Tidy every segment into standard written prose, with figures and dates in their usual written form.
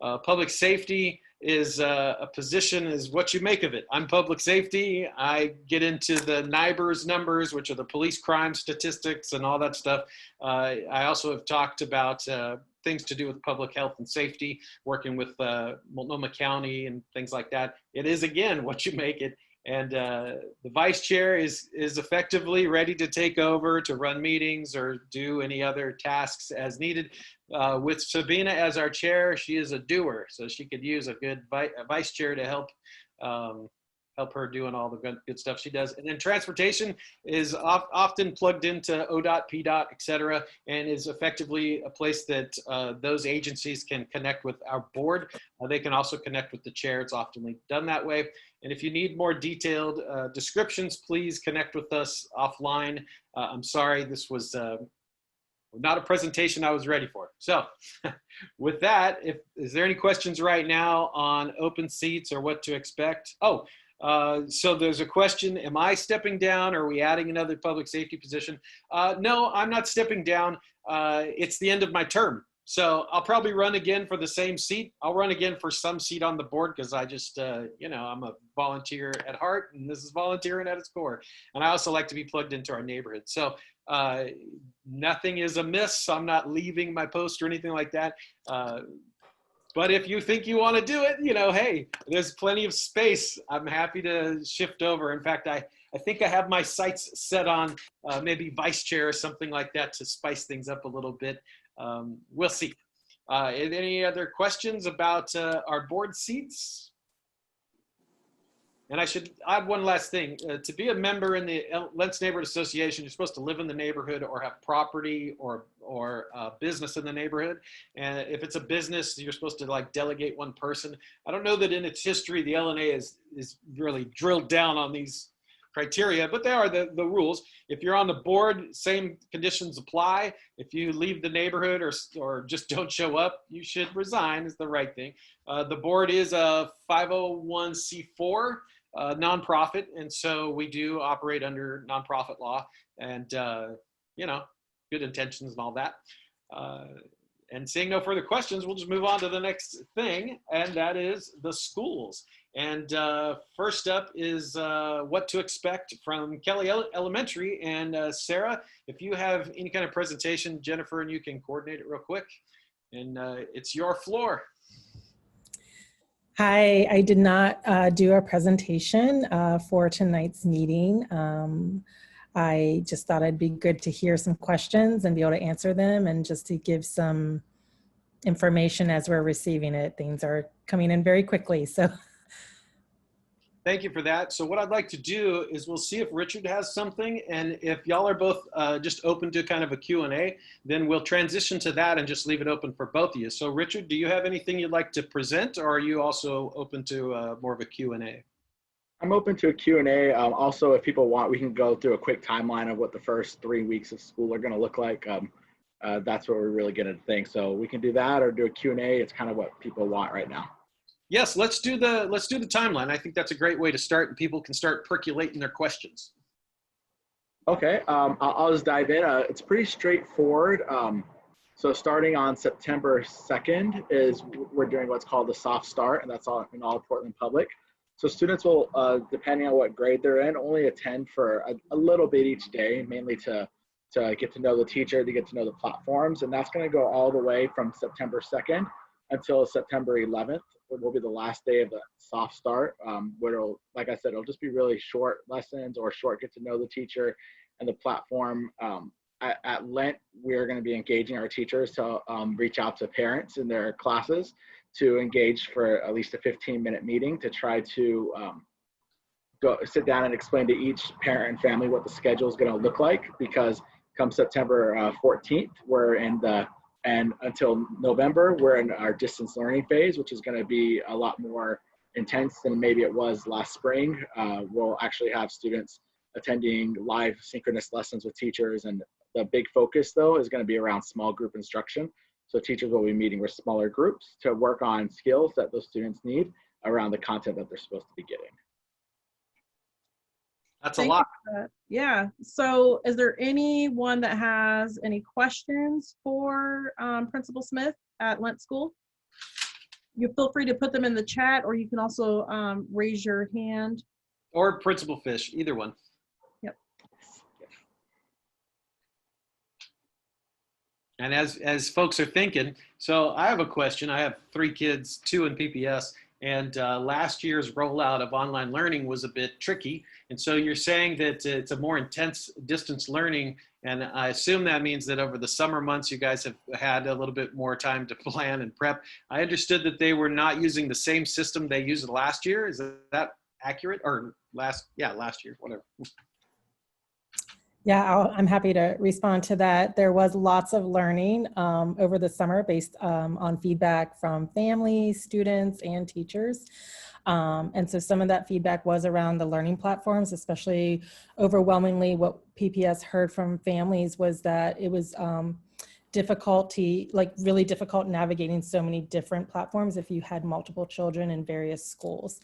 Public safety is a position is what you make of it. I'm public safety. I get into the NIBRS numbers, which are the police crime statistics and all that stuff. I also have talked about things to do with public health and safety, working with Multnomah County and things like that. It is, again, what you make it. And the vice chair is effectively ready to take over to run meetings or do any other tasks as needed. With Sabina as our chair, she is a doer, so she could use a good vice chair to help help her doing all the good stuff she does. And then transportation is often plugged into ODOT, PDOT, et cetera, and is effectively a place that those agencies can connect with our board. They can also connect with the chair. It's often done that way. And if you need more detailed descriptions, please connect with us offline. I'm sorry, this was not a presentation I was ready for. So with that, is there any questions right now on open seats or what to expect? Oh, so there's a question, am I stepping down? Or are we adding another public safety position? No, I'm not stepping down. It's the end of my term. So I'll probably run again for the same seat. I'll run again for some seat on the board because I just, you know, I'm a volunteer at heart, and this is volunteering at its core. And I also like to be plugged into our neighborhood. So nothing is amiss. I'm not leaving my post or anything like that. But if you think you want to do it, you know, hey, there's plenty of space. I'm happy to shift over. In fact, I think I have my sights set on maybe vice chair or something like that to spice things up a little bit. We'll see. Any other questions about our board seats? And I should add one last thing. To be a member in the Lentz Neighborhood Association, you're supposed to live in the neighborhood or have property or business in the neighborhood. And if it's a business, you're supposed to like delegate one person. I don't know that in its history, the LNA is really drilled down on these criteria, but they are the rules. If you're on the board, same conditions apply. If you leave the neighborhood or just don't show up, you should resign is the right thing. The board is a 501c4 nonprofit, and so we do operate under nonprofit law and, you know, good intentions and all that. And seeing no further questions, we'll just move on to the next thing, and that is the schools. And first up is what to expect from Kelly Elementary. And Sarah, if you have any kind of presentation, Jennifer and you can coordinate it real quick. And it's your floor. Hi, I did not do a presentation for tonight's meeting. I just thought it'd be good to hear some questions and be able to answer them, and just to give some information as we're receiving it. Things are coming in very quickly, so. Thank you for that. So what I'd like to do is we'll see if Richard has something, and if y'all are both just open to kind of a Q&A, then we'll transition to that and just leave it open for both of you. So Richard, do you have anything you'd like to present, or are you also open to more of a Q&A? I'm open to a Q&A. Also, if people want, we can go through a quick timeline of what the first 3 weeks of school are going to look like. That's what we're really going to think. So we can do that or do a Q&A. It's kind of what people want right now. Yes, let's do the timeline. I think that's a great way to start, and people can start percolating their questions. Okay, I'll just dive in. It's pretty straightforward. So starting on September 2nd is we're doing what's called the soft start, and that's all in all Portland Public. So students will, depending on what grade they're in, only attend for a little bit each day, mainly to get to know the teacher, to get to know the platforms, and that's going to go all the way from September 2nd until September 11th. It will be the last day of the soft start, where it'll, like I said, it'll just be really short lessons or short get to know the teacher and the platform. At Lent, we're going to be engaging our teachers to reach out to parents in their classes to engage for at least a 15-minute meeting to try to go sit down and explain to each parent and family what the schedule is going to look like, because come September 14th, we're in and until November, we're in our distance learning phase, which is going to be a lot more intense than maybe it was last spring. We'll actually have students attending live synchronous lessons with teachers, and the big focus, though, is going to be around small group instruction. So teachers will be meeting with smaller groups to work on skills that those students need around the content that they're supposed to be getting. That's a lot. Yeah. So is there anyone that has any questions for Principal Smith at Lent School? You feel free to put them in the chat, or you can also raise your hand. Or Principal Fish, either one. Yep. And as folks are thinking, so I have a question. I have 3 kids, 2 in PPS, and last year's rollout of online learning was a bit tricky. And so you're saying that it's a more intense distance learning, and I assume that means that over the summer months you guys have had a little bit more time to plan and prep. I understood that they were not using the same system they used last year. Is that accurate? Or last year, whatever. Yeah, I'm happy to respond to that. There was lots of learning over the summer based on feedback from families, students, and teachers. And so some of that feedback was around the learning platforms, especially overwhelmingly what PPS heard from families was that it was really difficult navigating so many different platforms if you had multiple children in various schools.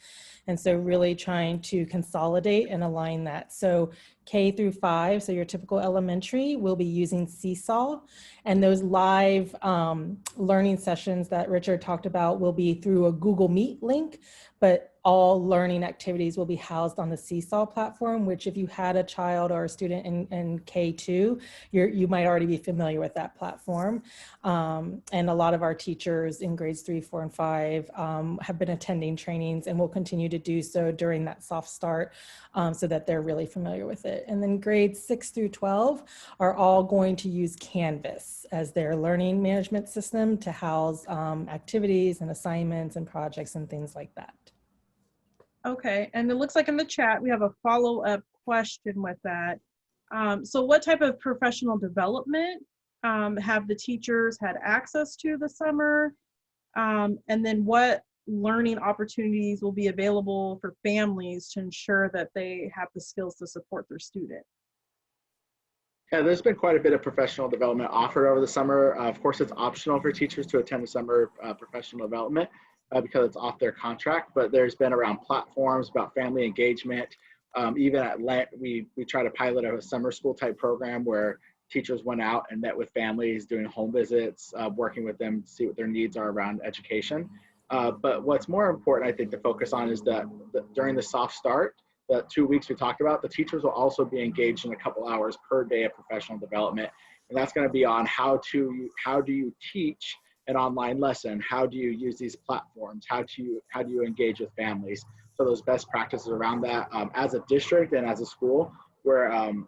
And so really trying to consolidate and align that. So K through 5, so your typical elementary, will be using Seesaw, and those live learning sessions that Richard talked about will be through a Google Meet link, but all learning activities will be housed on the Seesaw platform, which if you had a child or a student in K2, you might already be familiar with that platform. And a lot of our teachers in grades 3, 4, and 5 have been attending trainings and will continue to do so during that soft start so that they're really familiar with it. And then grades 6 through 12 are all going to use Canvas as their learning management system to house activities and assignments and projects and things like that. Okay, and it looks like in the chat we have a follow-up question with that. So what type of professional development have the teachers had access to this summer? And then what learning opportunities will be available for families to ensure that they have the skills to support their student? Yeah, there's been quite a bit of professional development offered over the summer. Of course, it's optional for teachers to attend the summer professional development because it's off their contract, but there's been around platforms about family engagement. Even at LNA, we try to pilot a summer school type program where teachers went out and met with families, doing home visits, working with them to see what their needs are around education. But what's more important, I think, to focus on is that during the soft start, the 2 weeks we talked about, the teachers will also be engaged in a couple hours per day of professional development. And that's going to be on how do you teach an online lesson? How do you use these platforms? How do you engage with families? So those best practices around that. As a district and as a school, we're going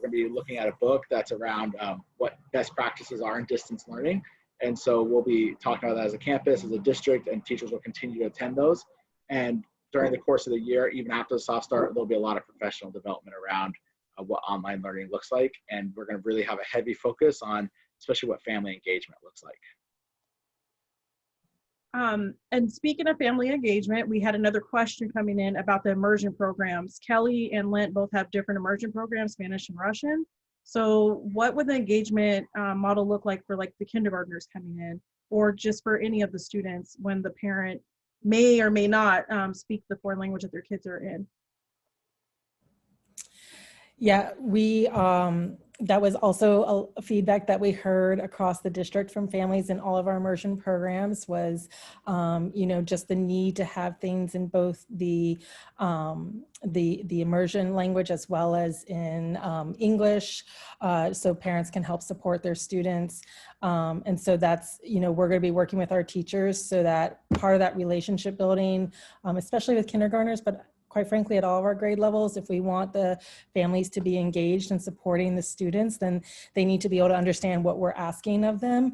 to be looking at a book that's around what best practices are in distance learning. And so we'll be talking about that as a campus, as a district, and teachers will continue to attend those. And during the course of the year, even after the soft start, there'll be a lot of professional development around what online learning looks like. And we're going to really have a heavy focus on especially what family engagement looks like. And speaking of family engagement, we had another question coming in about the immersion programs. Kelly and Lent both have different immersion programs, Spanish and Russian. So what would the engagement model look like for like the kindergartners coming in, or just for any of the students when the parent may or may not speak the foreign language that their kids are in? Yeah, that was also a feedback that we heard across the district from families in all of our immersion programs was, just the need to have things in both the immersion language as well as in English, so parents can help support their students. And so that's, we're going to be working with our teachers so that part of that relationship building, especially with kindergartners, but quite frankly, at all of our grade levels, if we want the families to be engaged in supporting the students, then they need to be able to understand what we're asking of them.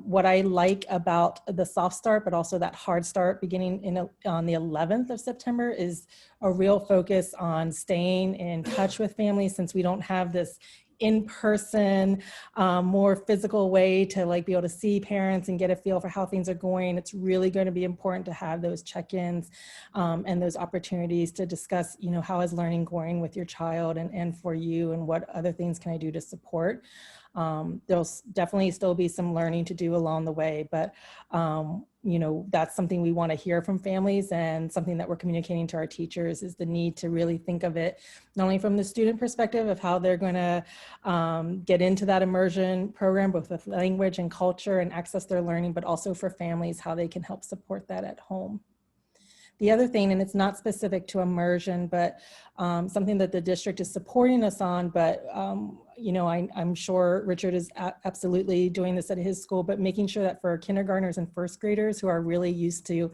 What I like about the soft start, but also that hard start beginning on the 11th of September is a real focus on staying in touch with families, since we don't have this in-person, more physical way to be able to see parents and get a feel for how things are going. It's really going to be important to have those check-ins and those opportunities to discuss, how is learning going with your child and for you, and what other things can I do to support. Definitely still be some learning to do along the way, but you know, that's something we want to hear from families, and something that we're communicating to our teachers is the need to really think of it not only from the student perspective of how they're going to get into that immersion program, both with language and culture and access their learning, but also for families, how they can help support that at home. The other thing, and it's not specific to immersion, but something that the district is supporting us on, but you know, I'm sure Richard is absolutely doing this at his school, but making sure that for kindergartners and first graders who are really used to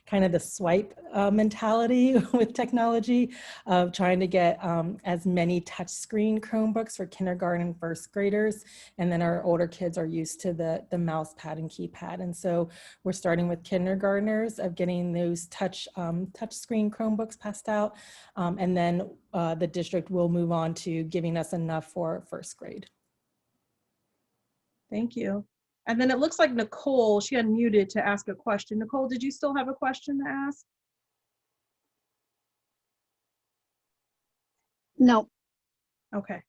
kind of the swipe mentality with technology of trying to get as many touchscreen Chromebooks for kindergarten and first graders. And then our older kids are used to the mouse pad and keypad. And so we're starting with kindergartners of getting those touchscreen Chromebooks passed out. And then the district will move on to giving us enough for first grade. Thank you. And then it looks like Nicole, she unmuted to ask a question. Nicole, did you still have a question to ask? No. Okay.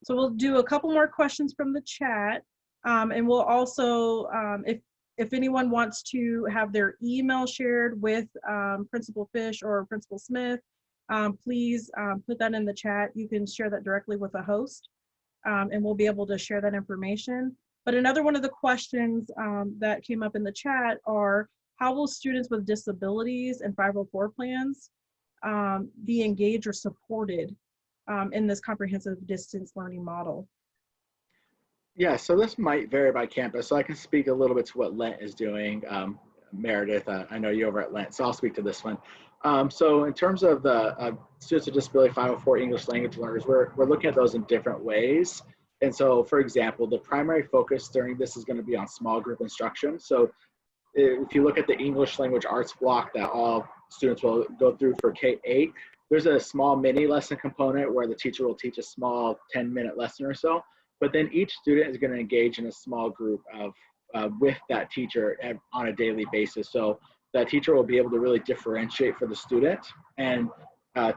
So we'll do a couple more questions from the chat. And we'll also, if anyone wants to have their email shared with Principal Fish or Principal Smith, please put that in the chat. You can share that directly with the host, and we'll be able to share that information. But another one of the questions that came up in the chat are, how will students with disabilities and 504 plans be engaged or supported in this comprehensive distance learning model? Yeah, so this might vary by campus. So I can speak a little bit to what Lent is doing. Meredith, I know you over at Lent, so I'll speak to this one. So in terms of the students with disability 504 English language learners, we're looking at those in different ways. And so, for example, the primary focus during this is going to be on small group instruction. So if you look at the English language arts block that all students will go through for K-8, there's a small mini lesson component where the teacher will teach a small 10-minute lesson or so. But then each student is going to engage in a small group of with that teacher on a daily basis. So that teacher will be able to really differentiate for the student and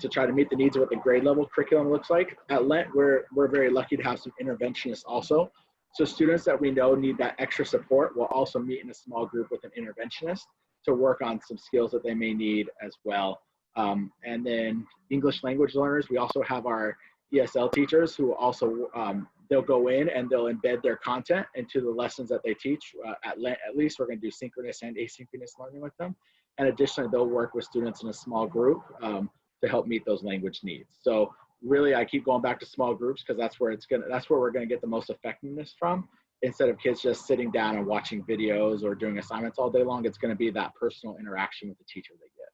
to try to meet the needs of what the grade level curriculum looks like. At Lent, we're very lucky to have some interventionists also. So students that we know need that extra support will also meet in a small group with an interventionist to work on some skills that they may need as well. And then English language learners, we also have our ESL teachers who also, they'll go in and they'll embed their content into the lessons that they teach. At least we're going to do synchronous and asynchronous learning with them. And additionally, they'll work with students in a small group to help meet those language needs. So really, I keep going back to small groups because that's where we're going to get the most effectiveness from. Instead of kids just sitting down and watching videos or doing assignments all day long, it's going to be that personal interaction with the teacher they get.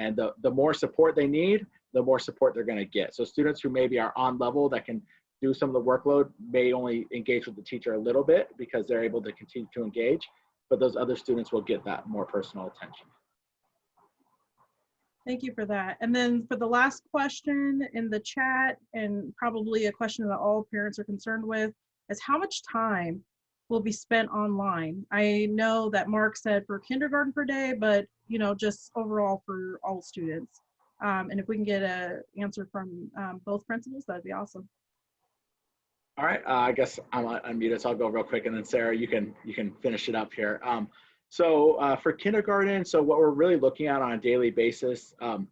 And the more support they need, the more support they're going to get. So students who maybe are on level that can do some of the workload may only engage with the teacher a little bit because they're able to continue to engage, but those other students will get that more personal attention. Thank you for that. And then for the last question in the chat, and probably a question that all parents are concerned with, is how much time will be spent online? I know that Mark said for kindergarten per day, but you know, just overall for all students. And if we can get an answer from both principals, that'd be awesome. All right, I guess I'm unmuted, so I'll go real quick, and then Sarah, you can finish it up here. So for kindergarten, so what we're really looking at on a daily basis, I'm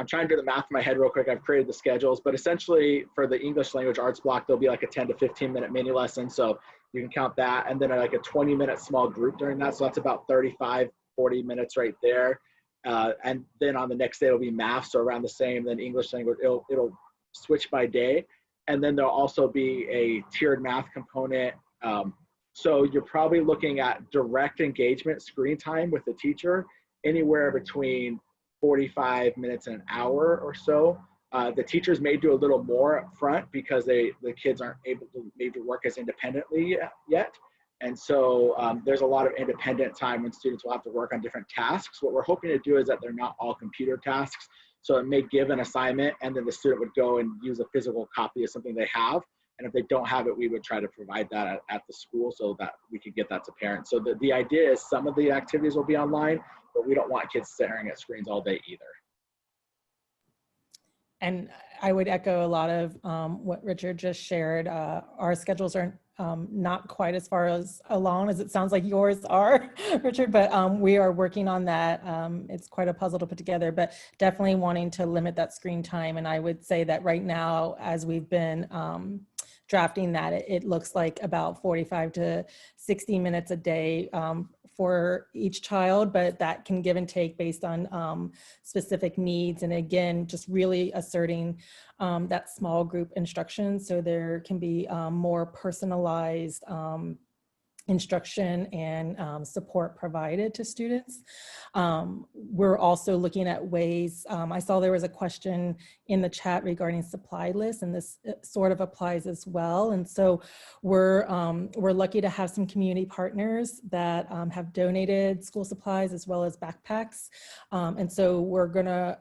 trying to do the math in my head real quick. I've created the schedules, but essentially for the English language arts block, there'll be like a 10 to 15 minute mini lesson. So you can count that, and then like a 20-minute small group during that. So that's about 35, 40 minutes right there. And then on the next day, it'll be math, so around the same. Then English language, it'll switch by day. And then there'll also be a tiered math component. So you're probably looking at direct engagement screen time with the teacher, anywhere between 45 minutes and an hour or so. The teachers may do a little more up front because the kids aren't able to maybe work as independently yet. And so there's a lot of independent time when students will have to work on different tasks. What we're hoping to do is that they're not all computer tasks. So it may give an assignment and then the student would go and use a physical copy of something they have. And if they don't have it, we would try to provide that at the school so that we could get that to parents. So the idea is some of the activities will be online, but we don't want kids staring at screens all day either. And I would echo a lot of what Richard just shared. Our schedules are not quite as far as along as it sounds like yours are, Richard, but we are working on that. It's quite a puzzle to put together, but definitely wanting to limit that screen time. And I would say that right now, as we've been drafting that, it looks like about 45 to 60 minutes a day for each child, but that can give and take based on specific needs. And again, just really asserting that small group instruction so there can be more personalized instruction and support provided to students. We're also looking at ways, I saw there was a question in the chat regarding supply lists, and this sort of applies as well. And so we're lucky to have some community partners that have donated school supplies as well as backpacks. And so we're gonna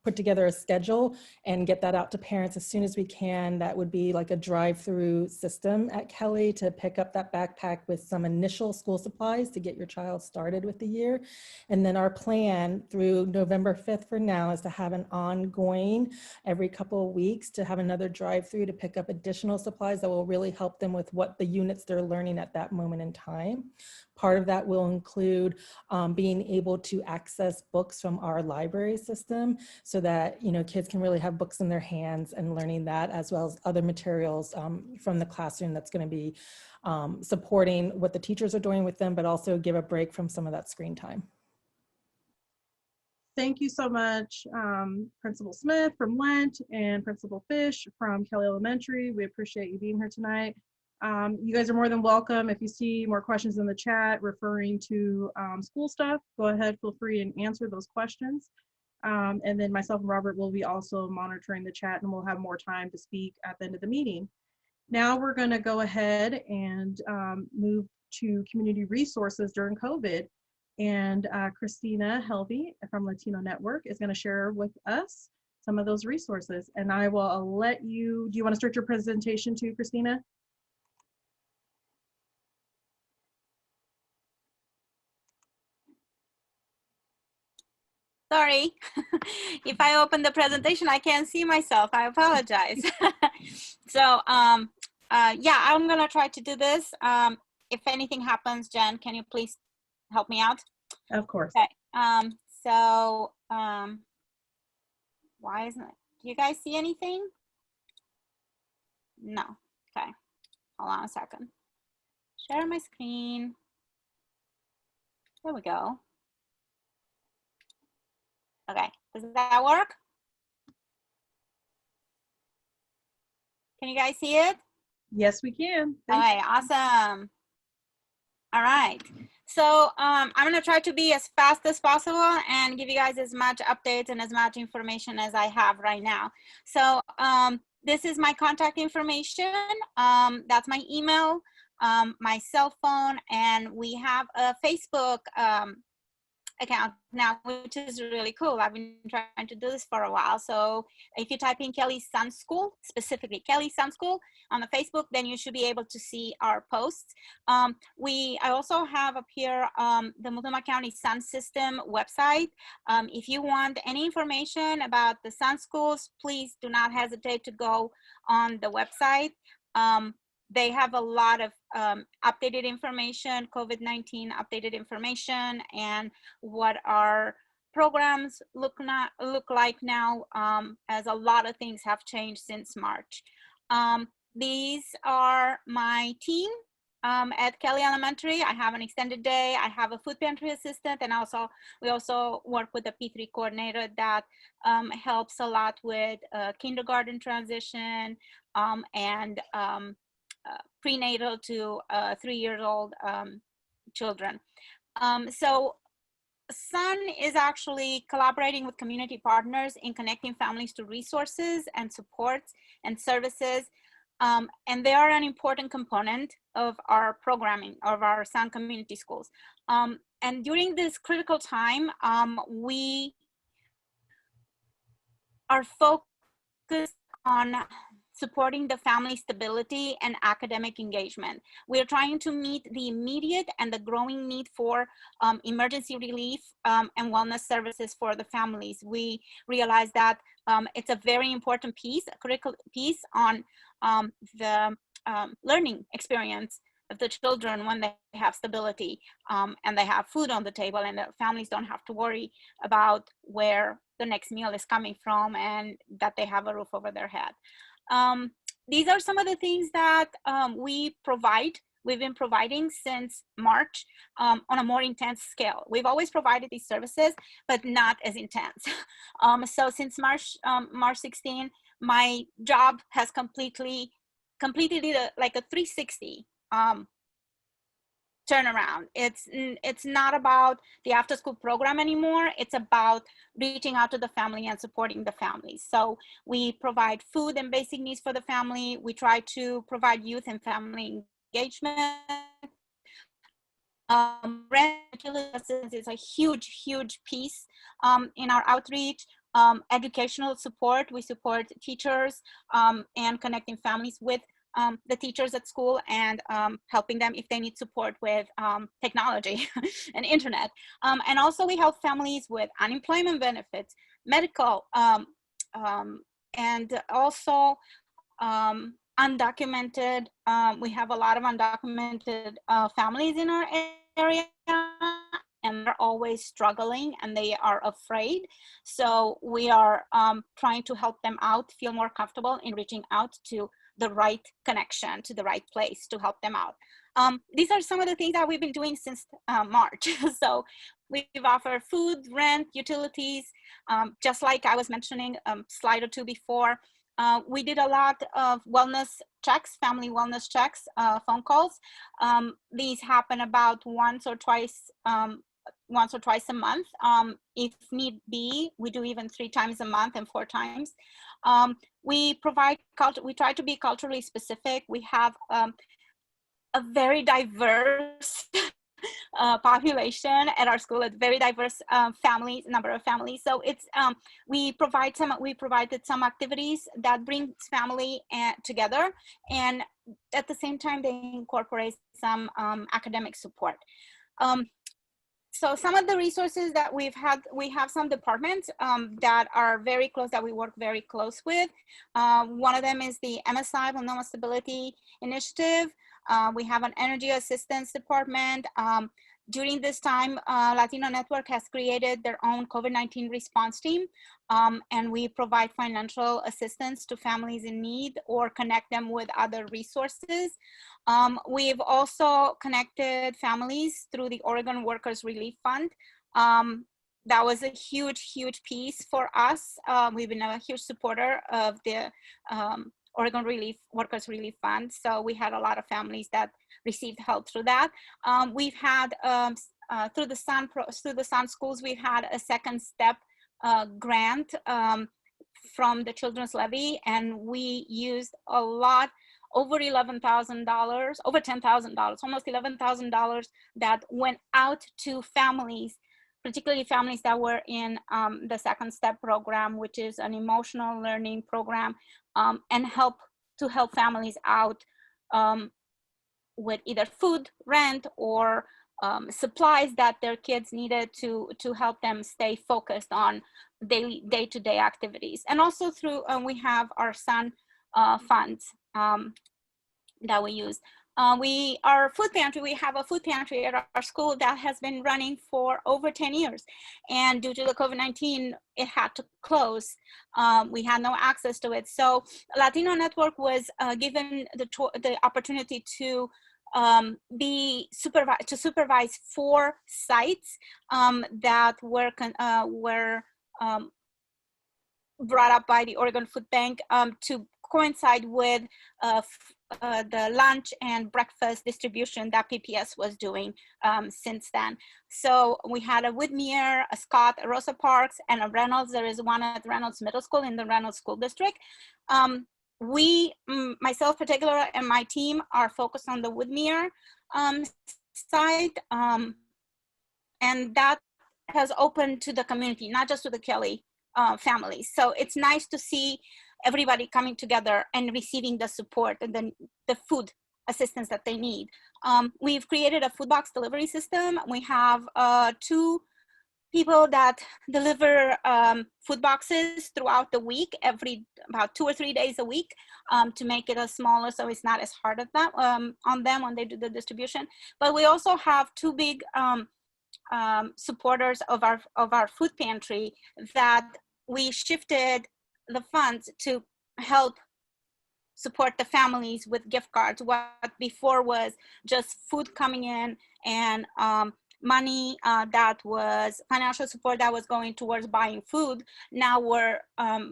put together a schedule and get that out to parents as soon as we can. That would be like a drive-through system at Kelly to pick up that backpack with some initial school supplies to get your child started with the year. And then our plan through November 5th for now is to have an ongoing every couple of weeks to have another drive-through to pick up additional supplies that will really help them with what the units they're learning at that moment in time. Part of that will include being able to access books from our library system so that, you know, kids can really have books in their hands and learning that, as well as other materials from the classroom that's going to be supporting what the teachers are doing with them, but also give a break from some of that screen time. Thank you so much, Principal Smith from Lent and Principal Fish from Kelly Elementary. We appreciate you being here tonight. You guys are more than welcome. If you see more questions in the chat referring to school stuff, go ahead, feel free and answer those questions. And then myself and Robert will be also monitoring the chat, and we'll have more time to speak at the end of the meeting. Now we're going to go ahead and move to community resources during COVID. And Christina Helby from Latino Network is going to share with us some of those resources. And I will let you, do you want to start your presentation too, Christina? Sorry, if I open the presentation, I can't see myself. I apologize. So yeah, I'm gonna try to do this. If anything happens, Jen, can you please help me out? Of course. Okay. So why isn't it? Do you guys see anything? No. Okay. Hold on a second. Share my screen. There we go. Okay, does that work? Can you guys see it? Yes, we can. Okay, awesome. All right, so I'm gonna try to be as fast as possible and give you guys as much updates and as much information as I have right now. So this is my contact information. That's my email, my cell phone, and we have a Facebook account now, which is really cool. I've been trying to do this for a while. So if you type in Kelly Sun School, specifically Kelly Sun School on the Facebook, then you should be able to see our posts. I also have up here the Multnomah County Sun System website. If you want any information about the Sun Schools, please do not hesitate to go on the website. They have a lot of updated information, COVID-19 updated information, and what our programs look like now, as a lot of things have changed since March. These are my team at Kelly Elementary. I have an extended day. I have a food pantry assistant, and we also work with a P3 coordinator that helps a lot with kindergarten transition and prenatal to 3-year-old children. So SUN is actually collaborating with community partners in connecting families to resources and supports and services. And they are an important component of our programming, of our SUN community schools. And during this critical time, we are focused on supporting the family stability and academic engagement. We are trying to meet the immediate and the growing need for emergency relief and wellness services for the families. We realize that it's a very important piece, a critical piece on the learning experience of the children when they have stability and they have food on the table, and their families don't have to worry about where the next meal is coming from, and that they have a roof over their head. These are some of the things that we provide. We've been providing since March on a more intense scale. We've always provided these services, but not as intense. So since March 16, my job has completely like a 360 turnaround. It's not about the after school program anymore. It's about reaching out to the family and supporting the family. So we provide food and basic needs for the family. We try to provide youth and family engagement. Rent assistance is a huge piece in our outreach. Educational support, we support teachers and connecting families with the teachers at school and helping them if they need support with technology and internet. And also we help families with unemployment benefits, medical, and also undocumented. We have a lot of undocumented families in our area, and they're always struggling and they are afraid. So we are trying to help them out, feel more comfortable in reaching out to the right connection, to the right place to help them out. These are some of the things that we've been doing since March. So we've offered food, rent, utilities, just like I was mentioning slide or two before. We did a lot of wellness checks, family wellness checks, phone calls. These happen about once or twice a month. If need be, we do even 3 times a month and 4 times. We provide we try to be culturally specific. We have a very diverse population at our school, a very diverse number of families. So it's we provided some activities that brings family together, and at the same time they incorporate some academic support. So some of the resources that we have some departments that are very close, that we work very close with. One of them is the MSI, Multnomah Stability Initiative. We have an energy assistance department. During this time, Latino Network has created their own COVID-19 response team, and we provide financial assistance to families in need or connect them with other resources. We've also connected families through the Oregon Workers Relief Fund. That was a huge piece for us. We've been a huge supporter of the Oregon Workers Relief Fund. So we had a lot of families that received help through that. We've had through the Sun Schools, we've had a second step grant from the Children's Levy, and we used a lot, over $11,000, over $10,000, almost $11,000 that went out to families, particularly families that were in the second step program, which is an emotional learning program, and help families out with either food, rent, or supplies that their kids needed to help them stay focused on day-to-day activities. And also through, we have our Sun funds that we use. Our food pantry, we have a food pantry at our school that has been running for over 10 years. And due to the COVID-19, it had to close. We had no access to it. So Latino Network was given the opportunity to supervise 4 sites that were brought up by the Oregon Food Bank to coincide with the lunch and breakfast distribution that PPS was doing since then. So we had a Whitmere, a Scott, a Rosa Parks, and a Reynolds. There is one at Reynolds Middle School in the Reynolds School District. Myself particular, and my team are focused on the Whitmere site, and that has opened to the community, not just to the Kelly families. So it's nice to see everybody coming together and receiving the support and then the food assistance that they need. We've created a food box delivery system. We have 2 people that deliver food boxes throughout the week, about 2 or 3 days a week, to make it smaller so it's not as hard of that, on them when they do the distribution. But we also have 2 big supporters of our food pantry that we shifted the funds to help support the families with gift cards. What before was just food coming in and money that was financial support that was going towards buying food. Now we're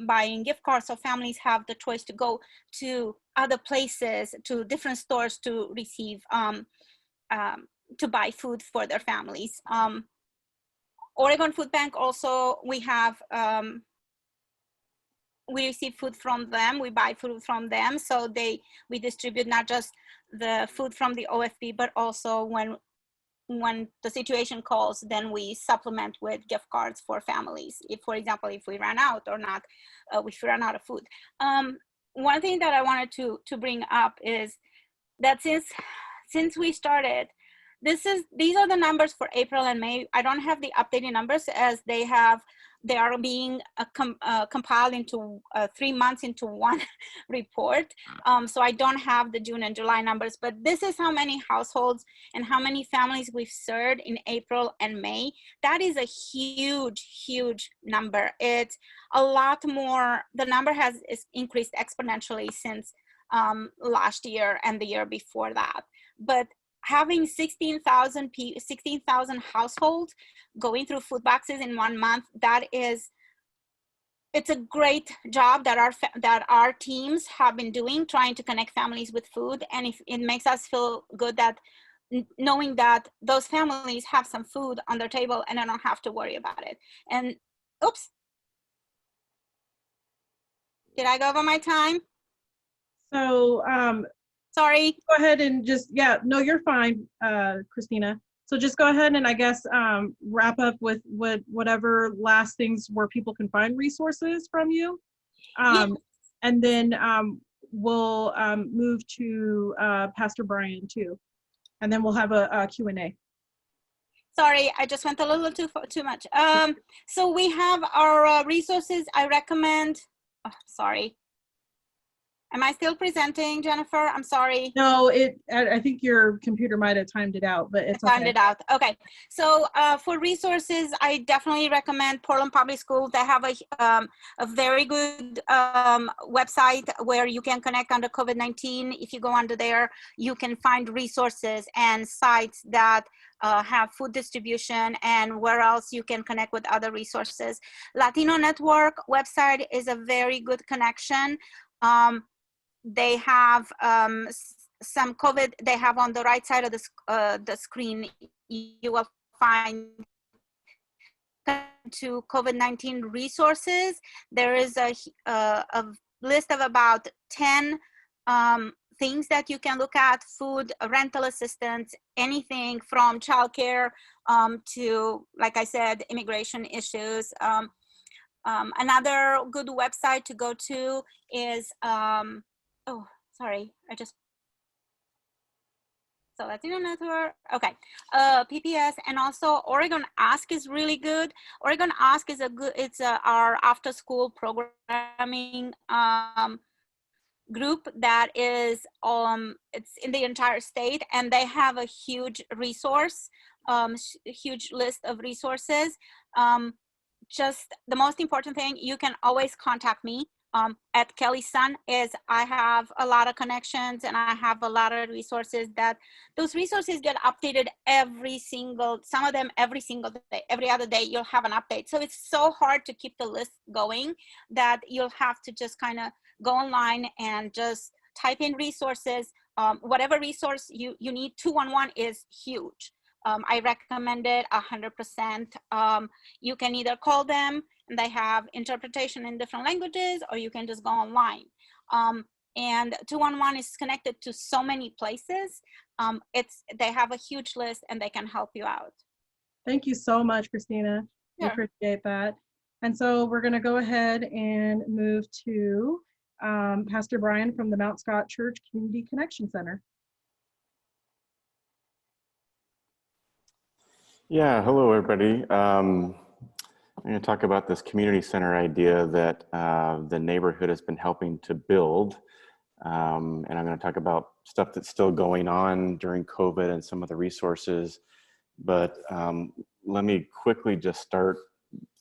buying gift cards, so families have the choice to go to other places, to different stores to receive to buy food for their families. Oregon Food Bank also, we have we receive food from them, we buy food from them, so we distribute not just the food from the OFB, but also when the situation calls, then we supplement with gift cards for families. If, for example, if we ran out or not, if we ran out of food. One thing that I wanted to bring up is that since we started, these are the numbers for April and May. I don't have the updated numbers as they are being compiled into 3 months into one report. So I don't have the June and July numbers, but this is how many households and how many families we've served in April and May. That is a huge, huge number. It's a lot more. The number has increased exponentially since last year and the year before that. But having 16,000 households going through food boxes in 1 month, it's a great job that our teams have been doing, trying to connect families with food. And it makes us feel good that knowing that those families have some food on their table and I don't have to worry about it. And oops, did I go over my time? So sorry. Go ahead and just, yeah, no, you're fine, Christina. So just go ahead and I guess wrap up with whatever last things where people can find resources from you. Yes. And then we'll move to Pastor Brian too. And then we'll have a Q&A. Sorry, I just went a little too much. So we have our resources. I recommend, sorry. Am I still presenting, Jennifer? I'm sorry. No, I think your computer might have timed it out, but it's okay. Timed it out. Okay. So for resources, I definitely recommend Portland Public Schools. They have a very good website where you can connect under COVID-19. If you go under there, you can find resources and sites that have food distribution and where else you can connect with other resources. Latino Network website is a very good connection. They have some COVID, they have on the right side of the screen, you will find to COVID-19 resources. There is a list of about 10 things that you can look at: food, rental assistance, anything from childcare to, like I said, immigration issues. Another good website to go to is, oh, sorry, so Latino Network, okay, PPS, and also Oregon Ask is really good. Oregon Ask is it's our after school programming group that is, it's in the entire state, and they have a huge resource, huge list of resources. Just the most important thing, you can always contact me. At Kelly Sun is I have a lot of connections and I have a lot of resources that those resources get updated some of them every single day, every other day you'll have an update. So it's so hard to keep the list going that you'll have to just kind of go online and just type in resources. Whatever resource you need, 211 is huge. I recommend it 100%. You can either call them and they have interpretation in different languages, or you can just go online. And 211 is connected to so many places. They have a huge list and they can help you out. Thank you so much, Christina. Sure. We appreciate that. And so we're going to go ahead and move to Pastor Brian from the Mount Scott Church Community Connection Center. Yeah, hello everybody. I'm going to talk about this community center idea that the neighborhood has been helping to build. And I'm going to talk about stuff that's still going on during COVID and some of the resources. But let me quickly just start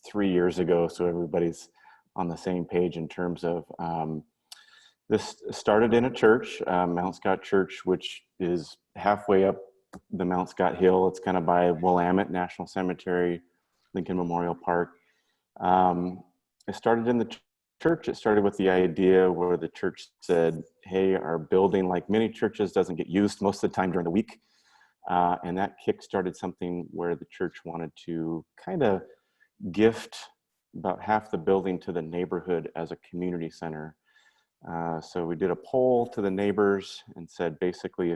3 years ago so everybody's on the same page in terms of this started in a church, Mount Scott Church, which is halfway up the Mount Scott Hill. It's kind of by Willamette National Cemetery, Lincoln Memorial Park. It started in the church. It started with the idea where the church said, hey, our building, like many churches, doesn't get used most of the time during the week. And that kick-started something where the church wanted to kind of gift about half the building to the neighborhood as a community center. So we did a poll to the neighbors and said, basically,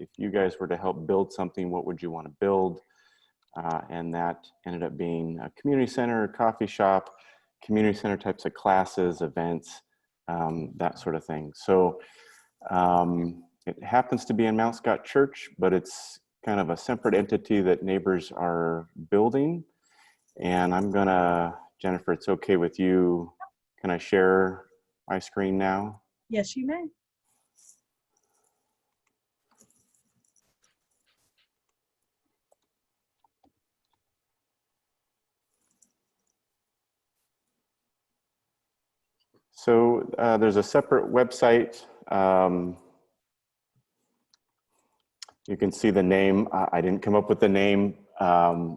if you guys were to help build something, what would you want to build? And that ended up being a community center, a coffee shop, community center types of classes, events, that sort of thing. So it happens to be in Mount Scott Church, but it's kind of a separate entity that neighbors are building. And I'm gonna, Jennifer, it's okay with you. Can I share my screen now? Yes, you may. So there's a separate website. You can see the name. I didn't come up with the name.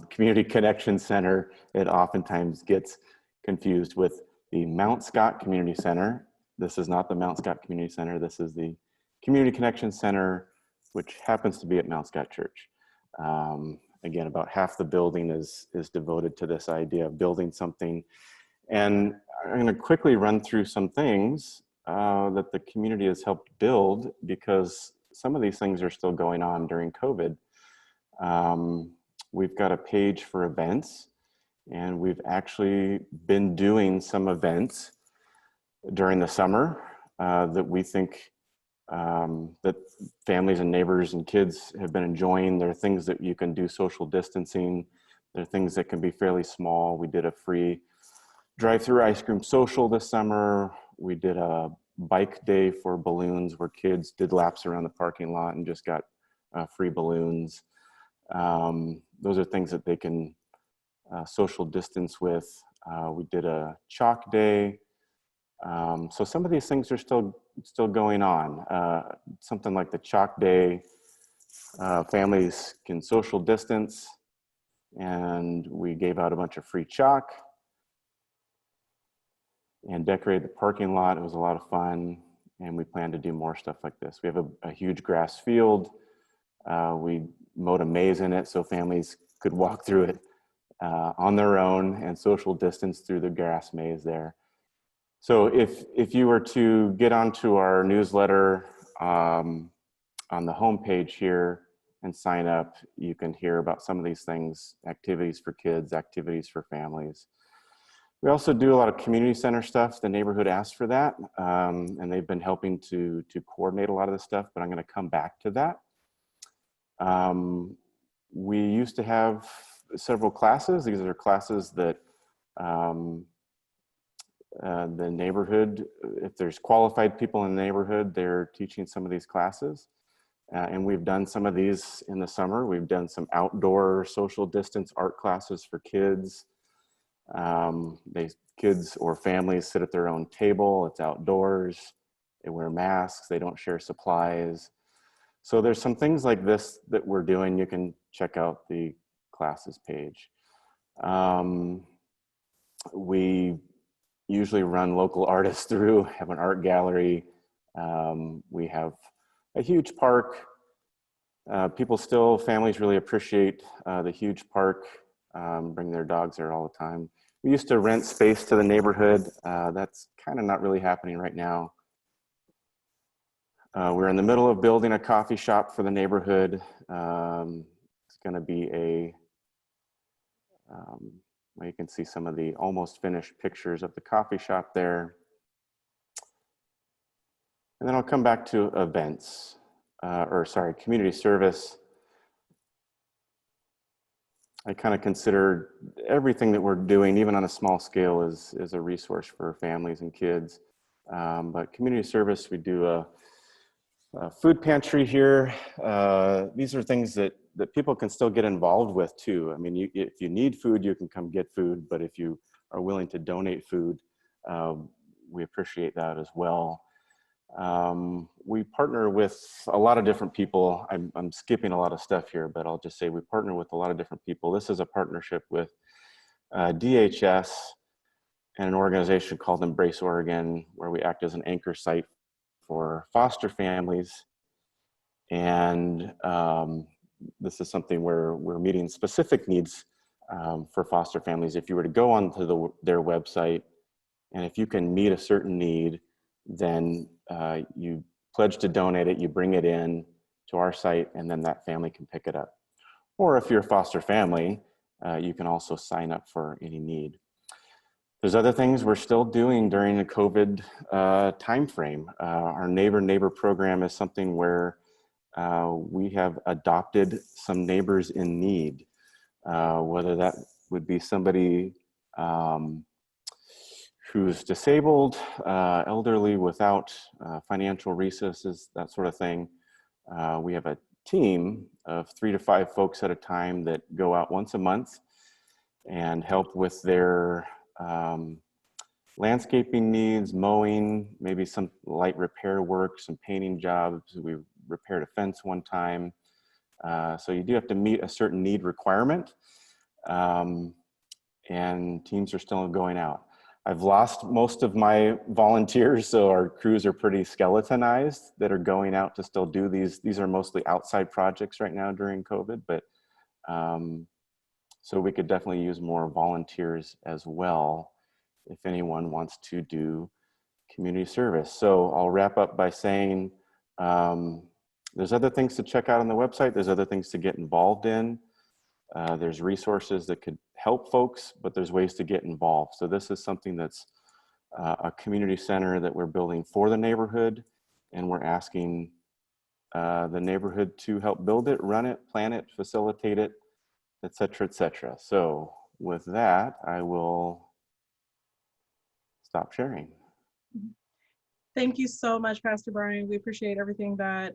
Community Connection Center. It oftentimes gets confused with the Mount Scott Community Center. This is not the Mount Scott Community Center. This is the Community Connection Center, which happens to be at Mount Scott Church. Again, about half the building is devoted to this idea of building something. And I'm going to quickly run through some things that the community has helped build, because some of these things are still going on during COVID. We've got a page for events, and we've actually been doing some events during the summer that we think that families and neighbors and kids have been enjoying. There are things that you can do social distancing. There are things that can be fairly small. We did a free drive-through ice cream social this summer. We did a bike day for balloons where kids did laps around the parking lot and just got free balloons. Those are things that they can social distance with. We did a chalk day. So some of these things are still going on. Something like the chalk day, families can social distance, and we gave out a bunch of free chalk and decorated the parking lot. It was a lot of fun, and we plan to do more stuff like this. We have a huge grass field. We mowed a maze in it so families could walk through it on their own and social distance through the grass maze there. So if you were to get onto our newsletter on the homepage here and sign up, you can hear about some of these things: activities for kids, activities for families. We also do a lot of community center stuff. The neighborhood asked for that, and they've been helping to coordinate a lot of this stuff, but I'm going to come back to that. We used to have several classes. These are classes that the neighborhood, if there's qualified people in the neighborhood, they're teaching some of these classes. And we've done some of these in the summer. We've done some outdoor social distance art classes for kids. Kids or families sit at their own table. It's outdoors. They wear masks. They don't share supplies. So there's some things like this that we're doing. You can check out the classes page. We usually run local artists through, have an art gallery. We have a huge park. Families really appreciate the huge park, bring their dogs there all the time. We used to rent space to the neighborhood. That's kind of not really happening right now. We're in the middle of building a coffee shop for the neighborhood. It's going to be you can see some of the almost finished pictures of the coffee shop there. And then I'll come back to events, community service. I kind of consider everything that we're doing, even on a small scale, is a resource for families and kids. But community service, we do a food pantry here. These are things that people can still get involved with too. I mean, if you need food, you can come get food, but if you are willing to donate food, we appreciate that as well. We partner with a lot of different people. I'm skipping a lot of stuff here, but I'll just say we partner with a lot of different people. This is a partnership with DHS and an organization called Embrace Oregon, where we act as an anchor site for foster families. And this is something where we're meeting specific needs for foster families. If you were to go onto their website, and if you can meet a certain need, then you pledge to donate it, you bring it in to our site, and then that family can pick it up. Or if you're a foster family, you can also sign up for any need. There's other things we're still doing during the COVID timeframe. Our Neighbor program is something where we have adopted some neighbors in need, whether that would be somebody who's disabled, elderly, without financial resources, that sort of thing. We have a team of 3 to 5 folks at a time that go out once a month and help with their landscaping needs, mowing, maybe some light repair work, some painting jobs. We repaired a fence one time. So you do have to meet a certain need requirement, and teams are still going out. I've lost most of my volunteers, so our crews are pretty skeletonized that are going out to still do these. These are mostly outside projects right now during COVID, but so we could definitely use more volunteers as well if anyone wants to do community service. So I'll wrap up by saying there's other things to check out on the website. There's other things to get involved in. There's resources that could help folks, but there's ways to get involved. So this is something that's a community center that we're building for the neighborhood, and we're asking the neighborhood to help build it, run it, plan it, facilitate it, et cetera, et cetera. So with that, I will stop sharing. Thank you so much, Pastor Brian. We appreciate everything that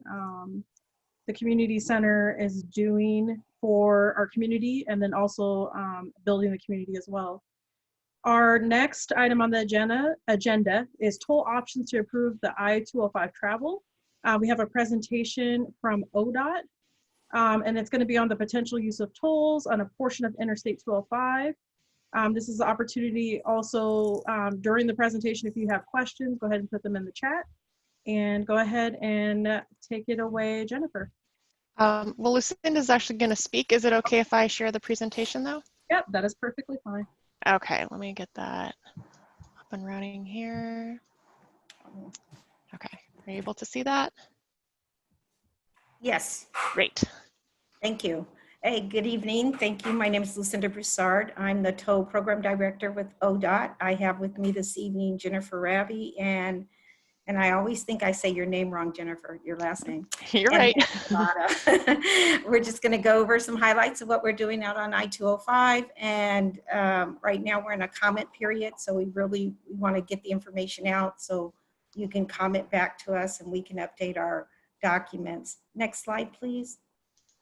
the community center is doing for our community, and then also building the community as well. Our next item on the agenda is toll options to approve the I-205 travel. We have a presentation from ODOT, and it's going to be on the potential use of tolls on a portion of Interstate 205. This is the opportunity also during the presentation, if you have questions, go ahead and put them in the chat, and go ahead and take it away, Jennifer. Well, Lucinda's actually going to speak. Is it okay if I share the presentation though? Yep, that is perfectly fine. Okay, let me get that up and running here. Okay, are you able to see that? Yes. Great. Thank you. Hey, good evening. Thank you. My name is Lucinda Broussard. I'm the toll program director with ODOT. I have with me this evening Jennifer Ravi, and I always think I say your name wrong, Jennifer, your last name. You're right. We're just going to go over some highlights of what we're doing out on I-205, and right now we're in a comment period, so we really want to get the information out so you can comment back to us and we can update our documents. Next slide, please.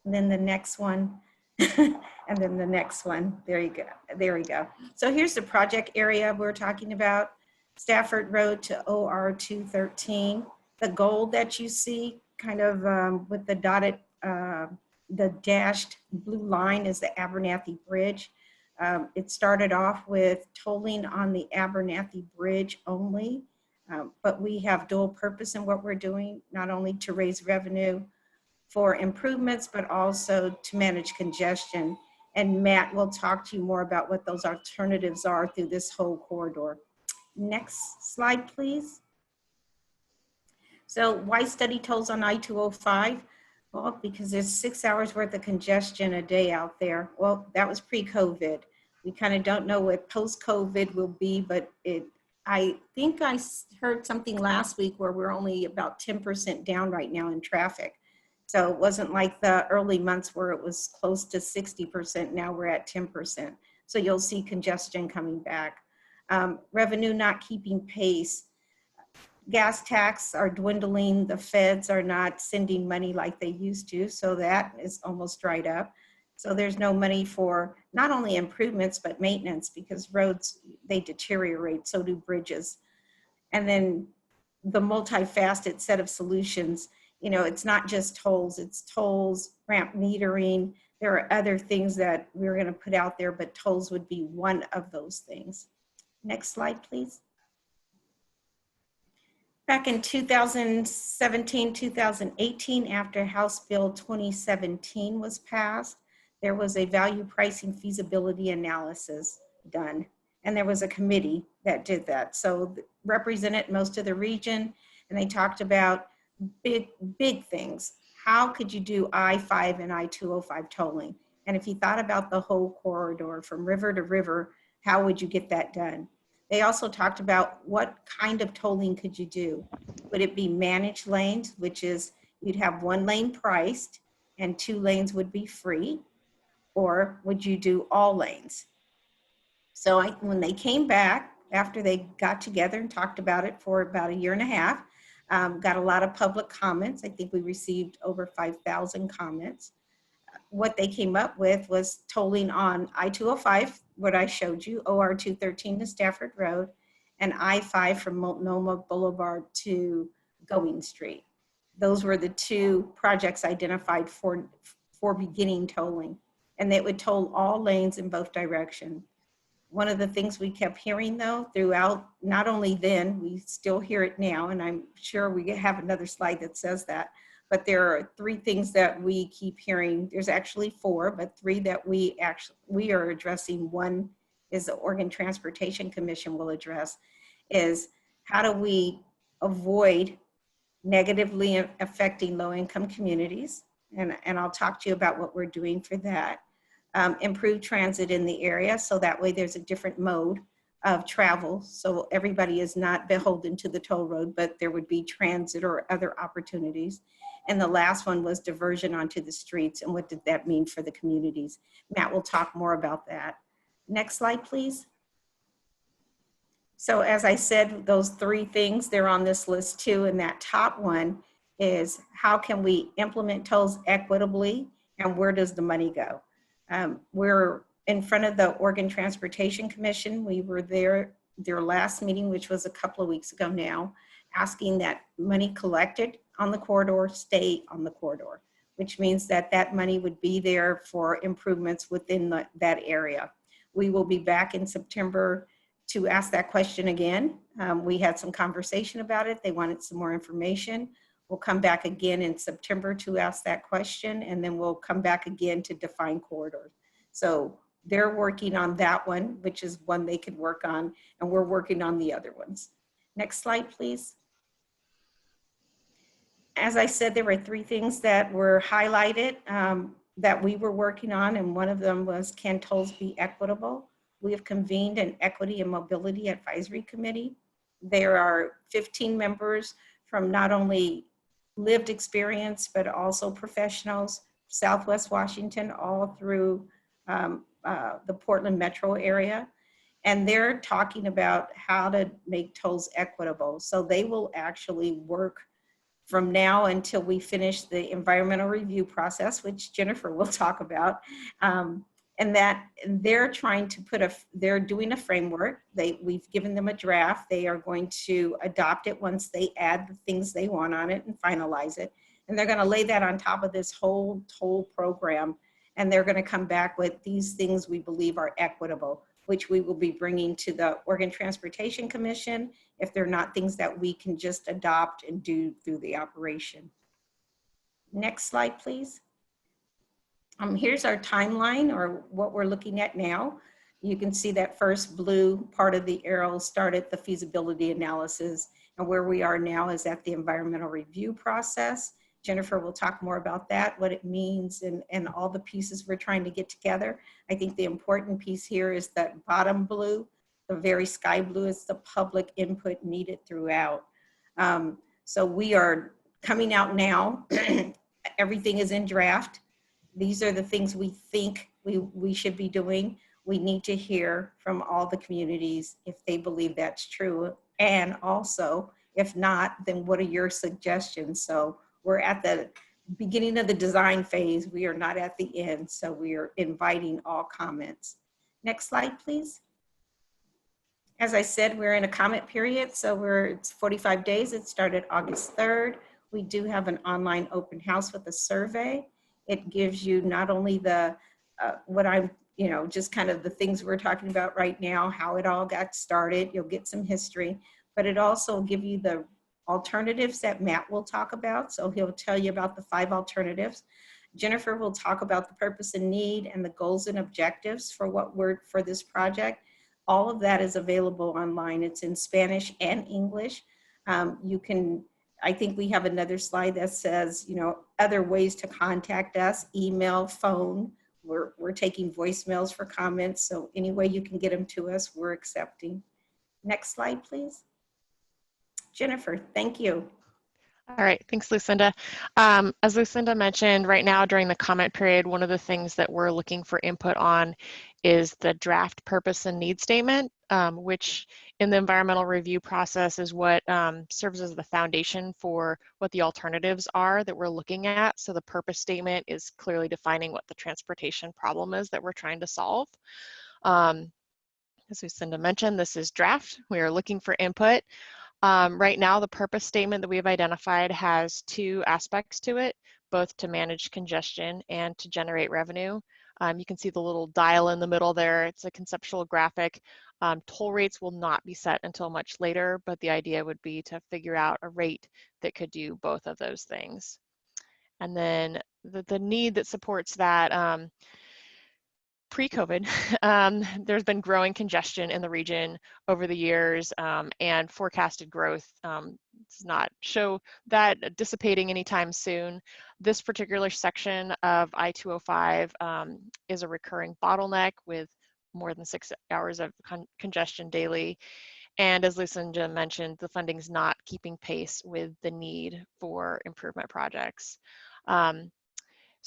And then the next one, and then the next one. There you go. There we go. So here's the project area we're talking about. Stafford Road to OR 213. The gold that you see kind of with the dotted, the dashed blue line is the Abernathy Bridge. It started off with tolling on the Abernathy Bridge only, but we have dual purpose in what we're doing, not only to raise revenue for improvements, but also to manage congestion. And Matt will talk to you more about what those alternatives are through this whole corridor. Next slide, please. So why study tolls on I-205? Well, because there's 6 hours worth of congestion a day out there. Well, that was pre-COVID. We kind of don't know what post-COVID will be, but I think heard something last week where we're only about 10% down right now in traffic. So it wasn't like the early months where it was close to 60%. Now we're at 10%. So you'll see congestion coming back. Revenue not keeping pace. Gas tax are dwindling. The feds are not sending money like they used to. So that is almost dried up. So there's no money for not only improvements, but maintenance, because roads, they deteriorate, so do bridges. And then the multifaceted set of solutions, you know, it's not just tolls, it's tolls, ramp metering. There are other things that we're going to put out there, but tolls would be one of those things. Next slide, please. Back in 2017, 2018, after House Bill 2017 was passed, there was a value pricing feasibility analysis done. And there was a committee that did that. So represented most of the region, and they talked about big things. How could you do I-5 and I-205 tolling? And if you thought about the whole corridor from river to river, how would you get that done? They also talked about what kind of tolling could you do? Would it be managed lanes, which is you'd have one lane priced and 2 lanes would be free? Or would you do all lanes? So when they came back, after they got together and talked about it for about 1.5 years, got a lot of public comments. I think we received over 5,000 comments. What they came up with was tolling on I-205, what I showed you, OR 213 to Stafford Road, and I-5 from Multnomah Boulevard to Going Street. Those were the 2 projects identified for beginning tolling, and they would toll all lanes in both directions. One of the things we kept hearing though throughout, not only then, we still hear it now, and I'm sure we have another slide that says that, but there are 3 things that we keep hearing. There's actually 4, but 3 that we are addressing. One is the Oregon Transportation Commission will address, is how do we avoid negatively affecting low-income communities? And I'll talk to you about what we're doing for that. Improve transit in the area, so that way there's a different mode of travel, so everybody is not beholden to the toll road, but there would be transit or other opportunities. And the last one was diversion onto the streets, and what did that mean for the communities? Matt will talk more about that. Next slide, please. So as I said, those 3 things, they're on this list too, and that top one is how can we implement tolls equitably, and where does the money go? We're in front of the Oregon Transportation Commission. We were there, their last meeting, which was a couple of weeks ago now, asking that money collected on the corridor stay on the corridor, which means that that money would be there for improvements within that area. We will be back in September to ask that question again. We had some conversation about it. They wanted some more information. We'll come back again in September to ask that question, and then we'll come back again to define corridors. So they're working on that one, which is one they could work on, and we're working on the other ones. Next slide, please. As I said, there were 3 things that were highlighted that we were working on, and one of them was, can tolls be equitable? We have convened an Equity and Mobility Advisory Committee. There are 15 members from not only lived experience, but also professionals, Southwest Washington, all through the Portland metro area. And they're talking about how to make tolls equitable. So they will actually work from now until we finish the environmental review process, which Jennifer will talk about. And that they're trying to they're doing a framework. We've given them a draft. They are going to adopt it once they add the things they want on it and finalize it. And they're gonna lay that on top of this whole toll program. And they're gonna come back with these things we believe are equitable, which we will be bringing to the Oregon Transportation Commission if they're not things that we can just adopt and do through the operation. Next slide, please. Here's our timeline, or what we're looking at now. You can see that first blue part of the arrow started the feasibility analysis, and where we are now is at the environmental review process. Jennifer will talk more about that, what it means, and all the pieces we're trying to get together. I think the important piece here is that bottom blue. The very sky blue is the public input needed throughout. So we are coming out now. Everything is in draft. These are the things we think we should be doing. We need to hear from all the communities if they believe that's true. And also, if not, then what are your suggestions? So we're at the beginning of the design phase. We are not at the end. So we are inviting all comments. Next slide, please. As I said, we're in a comment period. So it's 45 days. It started August 3rd. We do have an online open house with a survey. It gives you not only the, what I'm, just kind of the things we're talking about right now, how it all got started. You'll get some history, but it also will give you the alternatives that Matt will talk about. So he'll tell you about the 5 alternatives. Jennifer will talk about the purpose and need and the goals and objectives for this project. All of that is available online. It's in Spanish and English. I think we have another slide that says, other ways to contact us, email, phone. We're taking voicemails for comments. So any way you can get them to us, we're accepting. Next slide, please. Jennifer, thank you. All right, thanks, Lucinda. As Lucinda mentioned, right now during the comment period, one of the things that we're looking for input on is the draft purpose and need statement, which in the environmental review process is what serves as the foundation for what the alternatives are that we're looking at. So the purpose statement is clearly defining what the transportation problem is that we're trying to solve. As Lucinda mentioned, this is draft. We are looking for input. Right now, the purpose statement that we have identified has 2 aspects to it, both to manage congestion and to generate revenue. You can see the little dial in the middle there. It's a conceptual graphic. Toll rates will not be set until much later, but the idea would be to figure out a rate that could do both of those things. And then the need that supports that, pre-COVID, there's been growing congestion in the region over the years, and forecasted growth does not show that dissipating anytime soon. This particular section of I-205 is a recurring bottleneck with more than 6 hours of congestion daily. And as Lucinda mentioned, the funding is not keeping pace with the need for improvement projects.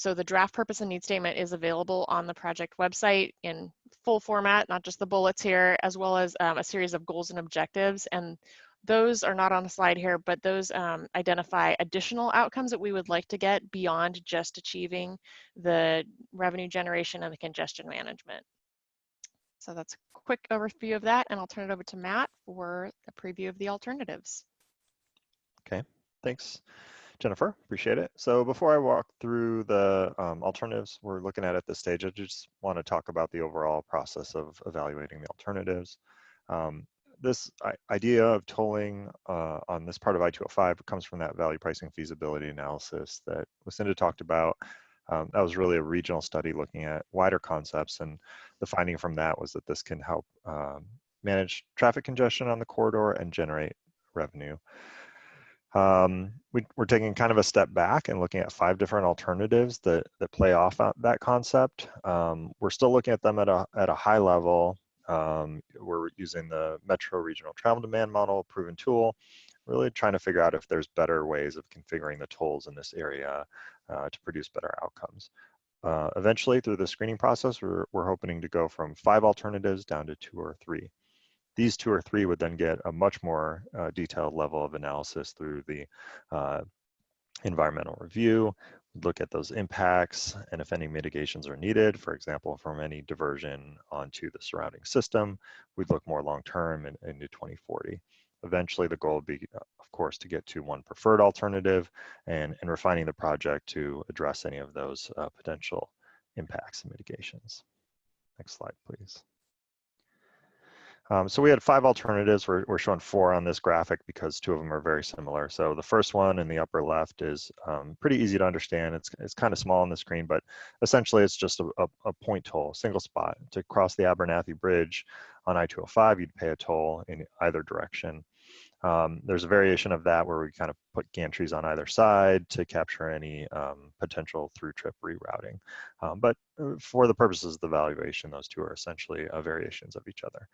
So the draft purpose and need statement is available on the project website in full format, not just the bullets here, as well as a series of goals and objectives. And those are not on the slide here, but those identify additional outcomes that we would like to get beyond just achieving the revenue generation and the congestion management. So that's a quick overview of that, and I'll turn it over to Matt for a preview of the alternatives. Okay, thanks, Jennifer, appreciate it. So before I walk through the alternatives we're looking at this stage, I just want to talk about the overall process of evaluating the alternatives. This idea of tolling on this part of I-205 comes from that value pricing feasibility analysis that Lucinda talked about. That was really a regional study looking at wider concepts, and the finding from that was that this can help manage traffic congestion on the corridor and generate revenue. We're taking kind of a step back and looking at 5 different alternatives that play off that concept. We're still looking at them at a high level. We're using the Metro Regional Travel Demand Model, proven tool, really trying to figure out if there's better ways of configuring the tolls in this area to produce better outcomes. Eventually, through the screening process, we're hoping to go from 5 alternatives down to 2 or 3. These 2 or 3 would then get a much more detailed level of analysis through the environmental review, look at those impacts and if any mitigations are needed, for example, from any diversion onto the surrounding system. We'd look more long-term into 2040. Eventually, the goal would be, of course, to get to one preferred alternative and refining the project to address any of those potential impacts and mitigations. Next slide, please. So we had 5 alternatives. We're showing 4 on this graphic because 2 of them are very similar. So the first one in the upper left is pretty easy to understand. It's kind of small on the screen, but essentially it's just a point toll, single spot. To cross the Abernathy Bridge on I-205, you'd pay a toll in either direction. There's a variation of that where we kind of put gantries on either side to capture any potential through trip rerouting. But for the purposes of the valuation, those 2 are essentially variations of each other.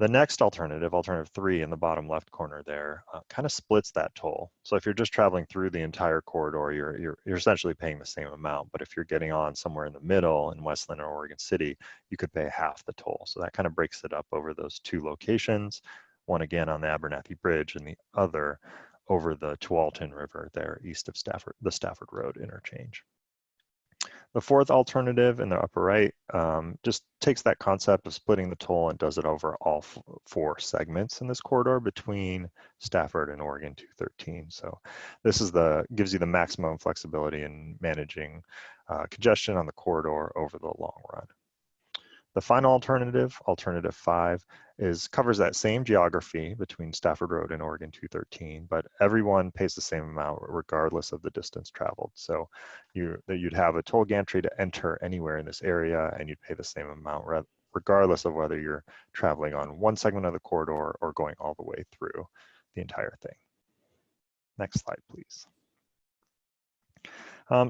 The next alternative, alternative 3 in the bottom left corner there, kind of splits that toll. So if you're just traveling through the entire corridor, you're essentially paying the same amount. But if you're getting on somewhere in the middle in Westland or Oregon City, you could pay half the toll. So that kind of breaks it up over those 2 locations, one again on the Abernathy Bridge and the other over the Tualatin River there east of the Stafford Road interchange. The fourth alternative in the upper right just takes that concept of splitting the toll and does it over all 4 segments in this corridor between Stafford and Oregon 213. So this is gives you the maximum flexibility in managing congestion on the corridor over the long run. The final alternative, alternative 5, covers that same geography between Stafford Road and Oregon 213, but everyone pays the same amount regardless of the distance traveled. So you'd have a toll gantry to enter anywhere in this area, and you'd pay the same amount regardless of whether you're traveling on one segment of the corridor or going all the way through the entire thing. Next slide, please.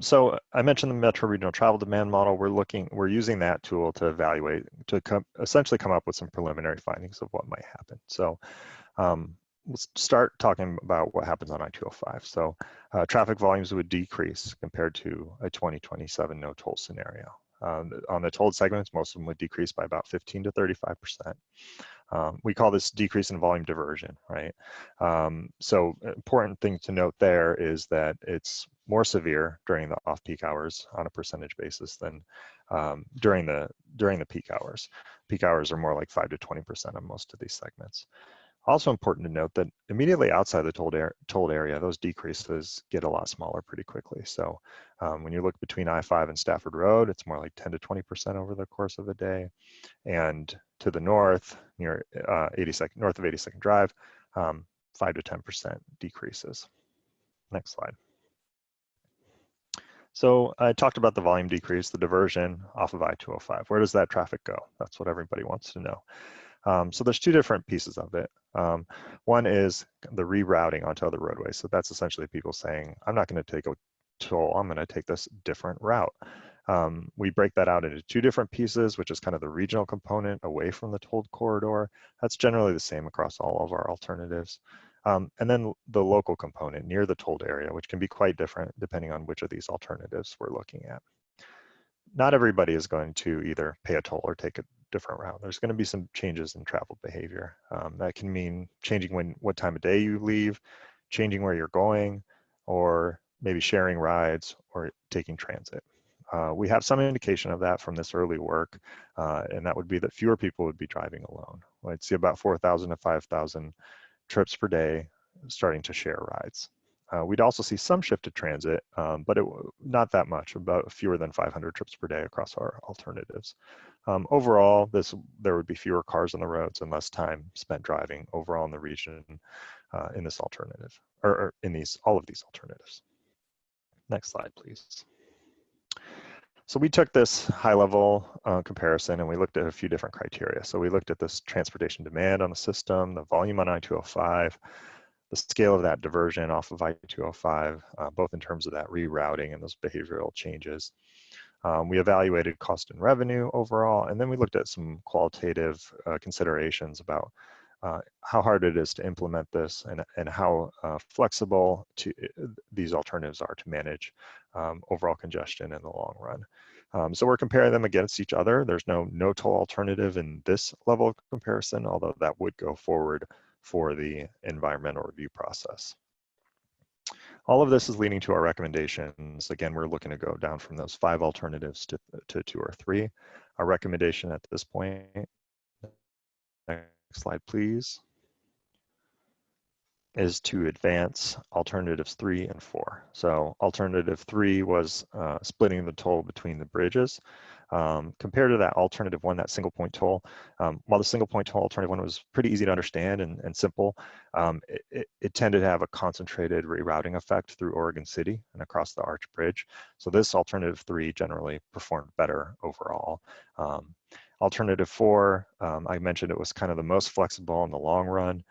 So I mentioned the Metro Regional Travel Demand Model. We're using that tool to evaluate, essentially come up with some preliminary findings of what might happen. So let's start talking about what happens on I-205. So traffic volumes would decrease compared to a 2027 no toll scenario. On the tolled segments, most of them would decrease by about 15 to 35%. We call this decrease in volume diversion, right? So important thing to note there is that it's more severe during the off-peak hours on a percentage basis than during the peak hours. Peak hours are more like 5 to 20% on most of these segments. Also important to note that immediately outside the tolled area, those decreases get a lot smaller pretty quickly. So when you look between I-5 and Stafford Road, it's more like 10 to 20% over the course of a day. And to the north, near north of 82nd Drive, 5 to 10% decreases. Next slide. So I talked about the volume decrease, the diversion off of I-205. Where does that traffic go? That's what everybody wants to know. So there's 2 different pieces of it. One is the rerouting onto other roadways. So that's essentially people saying, I'm not going to take a toll, I'm going to take this different route. We break that out into 2 different pieces, which is kind of the regional component away from the tolled corridor. That's generally the same across all of our alternatives. And then the local component near the tolled area, which can be quite different depending on which of these alternatives we're looking at. Not everybody is going to either pay a toll or take a different route. There's going to be some changes in travel behavior. That can mean changing what time of day you leave, changing where you're going, or maybe sharing rides or taking transit. We have some indication of that from this early work, and that would be that fewer people would be driving alone. I'd see about 4,000 to 5,000 trips per day starting to share rides. We'd also see some shift to transit, but not that much, about fewer than 500 trips per day across our alternatives. Overall, there would be fewer cars on the roads and less time spent driving overall in the region in this alternative, or in all of these alternatives. Next slide, please. So we took this high-level comparison and we looked at a few different criteria. So we looked at this transportation demand on the system, the volume on I-205, the scale of that diversion off of I-205, both in terms of that rerouting and those behavioral changes. We evaluated cost and revenue overall, and then we looked at some qualitative considerations about how hard it is to implement this and how flexible these alternatives are to manage overall congestion in the long run. So we're comparing them against each other. There's no toll alternative in this level of comparison, although that would go forward for the environmental review process. All of this is leading to our recommendations. Again, we're looking to go down from those 5 alternatives to 2 or 3. Our recommendation at this point, next slide please, is to advance alternatives 3 and 4. So alternative 3 was splitting the toll between the bridges. Compared to that alternative 1, that single point toll, while the single point toll alternative 1 was pretty easy to understand and simple, it tended to have a concentrated rerouting effect through Oregon City and across the Arch Bridge. So this alternative 3 generally performed better overall. Alternative 4, I mentioned it was kind of the most flexible in the long run.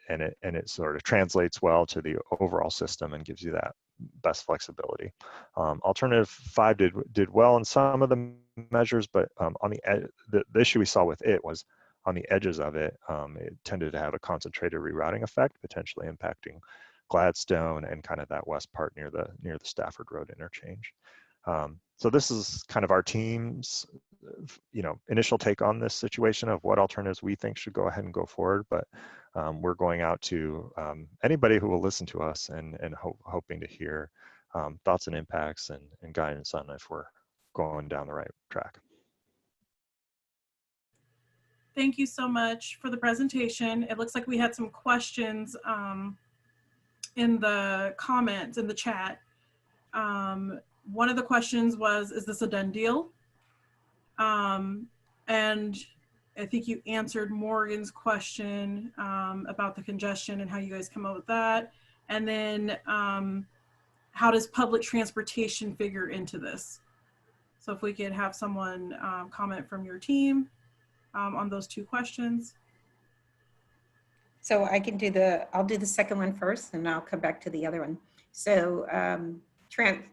And it sort of translates well to the overall system and gives you that best flexibility. Alternative 5 did well in some of the measures, but on the issue we saw with it was on the edges of it, it tended to have a concentrated rerouting effect, potentially impacting Gladstone and kind of that west part near the Stafford Road interchange. So this is kind of our team's, initial take on this situation of what alternatives we think should go ahead and go forward. But we're going out to anybody who will listen to us and hoping to hear thoughts and impacts and guidance on if we're going down the right track. Thank you so much for the presentation. It looks like we had some questions in the comments in the chat. One of the questions was, is this a done deal? And I think you answered Morgan's question about the congestion and how you guys come up with that. And then how does public transportation figure into this? So if we could have someone comment from your team on those two questions. So I can I'll do the second one first and I'll come back to the other one. So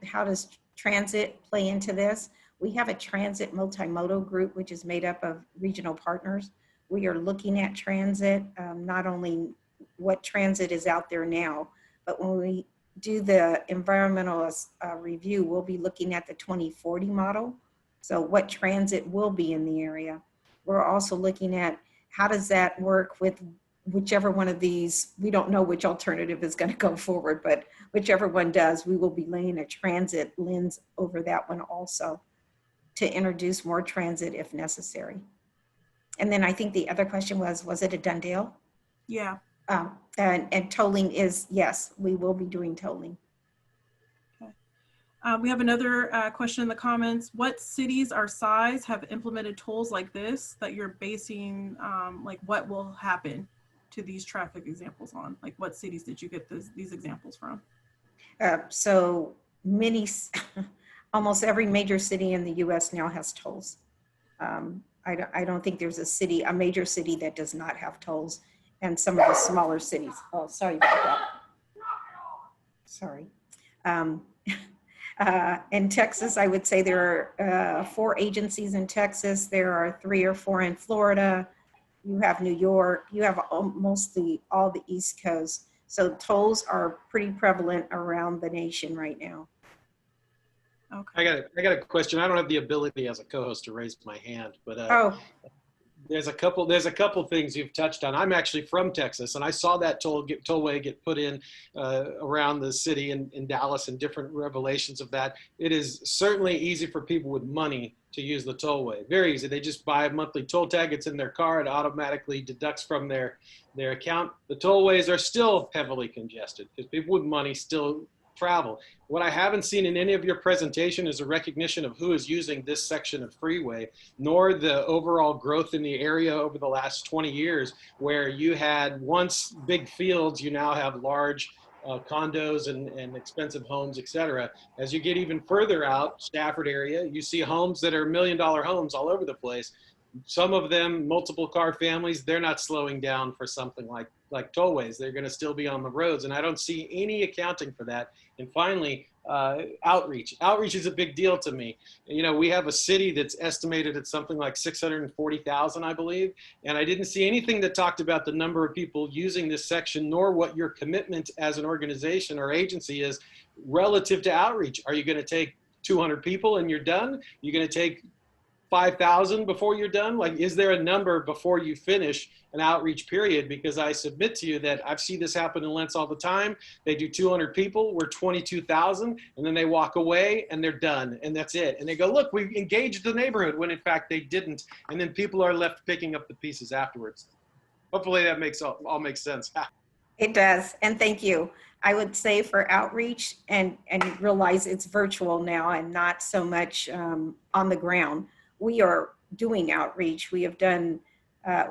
how does transit play into this? We have a transit multimodal group, which is made up of regional partners. We are looking at transit, not only what transit is out there now, but when we do the environmental review, we'll be looking at the 2040 model. So what transit will be in the area. We're also looking at how does that work with whichever one of these, we don't know which alternative is going to go forward, but whichever one does, we will be laying a transit lens over that one also to introduce more transit if necessary. And then I think the other question was it a done deal? Yeah. And tolling is, yes, we will be doing tolling. Okay. We have another question in the comments. What cities our size have implemented tolls like this that you're basing, like what will happen to these traffic examples on? Like what cities did you get these examples from? So many, almost every major city in the US now has tolls. I don't think there's a major city that does not have tolls, and some of the smaller cities. Oh, sorry about that. Sorry. In Texas, I would say there are 4 agencies in Texas. There are 3 or 4 in Florida. You have New York. You have mostly all the East Coast. So tolls are pretty prevalent around the nation right now. Okay. I got a question. I don't have the ability as a co-host to raise my hand, but there's a couple things you've touched on. I'm actually from Texas, and I saw that tollway get put in around the city in Dallas, and different revelations of that. It is certainly easy for people with money to use the tollway. Very easy. They just buy a monthly toll tag. It's in their car. It automatically deducts from their account. The tollways are still heavily congested because people with money still travel. What I haven't seen in any of your presentation is a recognition of who is using this section of freeway, nor the overall growth in the area over the last 20 years, where you had once big fields, you now have large condos and expensive homes, etc. As you get even further out, Stafford area, you see homes that are $1 million homes all over the place. Some of them, multiple car families, they're not slowing down for something like tollways. They're going to still be on the roads, and I don't see any accounting for that. And finally, outreach. Outreach is a big deal to me. You know, we have a city that's estimated at something like 640,000, I believe, and I didn't see anything that talked about the number of people using this section, nor what your commitment as an organization or agency is relative to outreach. Are you going to take 200 people and you're done? You're going to take 5,000 before you're done? Like, is there a number before you finish an outreach period? Because I submit to you that I've seen this happen in Lentz all the time. They do 200 people, we're 22,000, and then they walk away and they're done, and that's it. And they go, look, we engaged the neighborhood, when in fact they didn't. And then people are left picking up the pieces afterwards. Hopefully that all makes sense. It does, and thank you. I would say for outreach, and realize it's virtual now and not so much on the ground. We are doing outreach. We have done,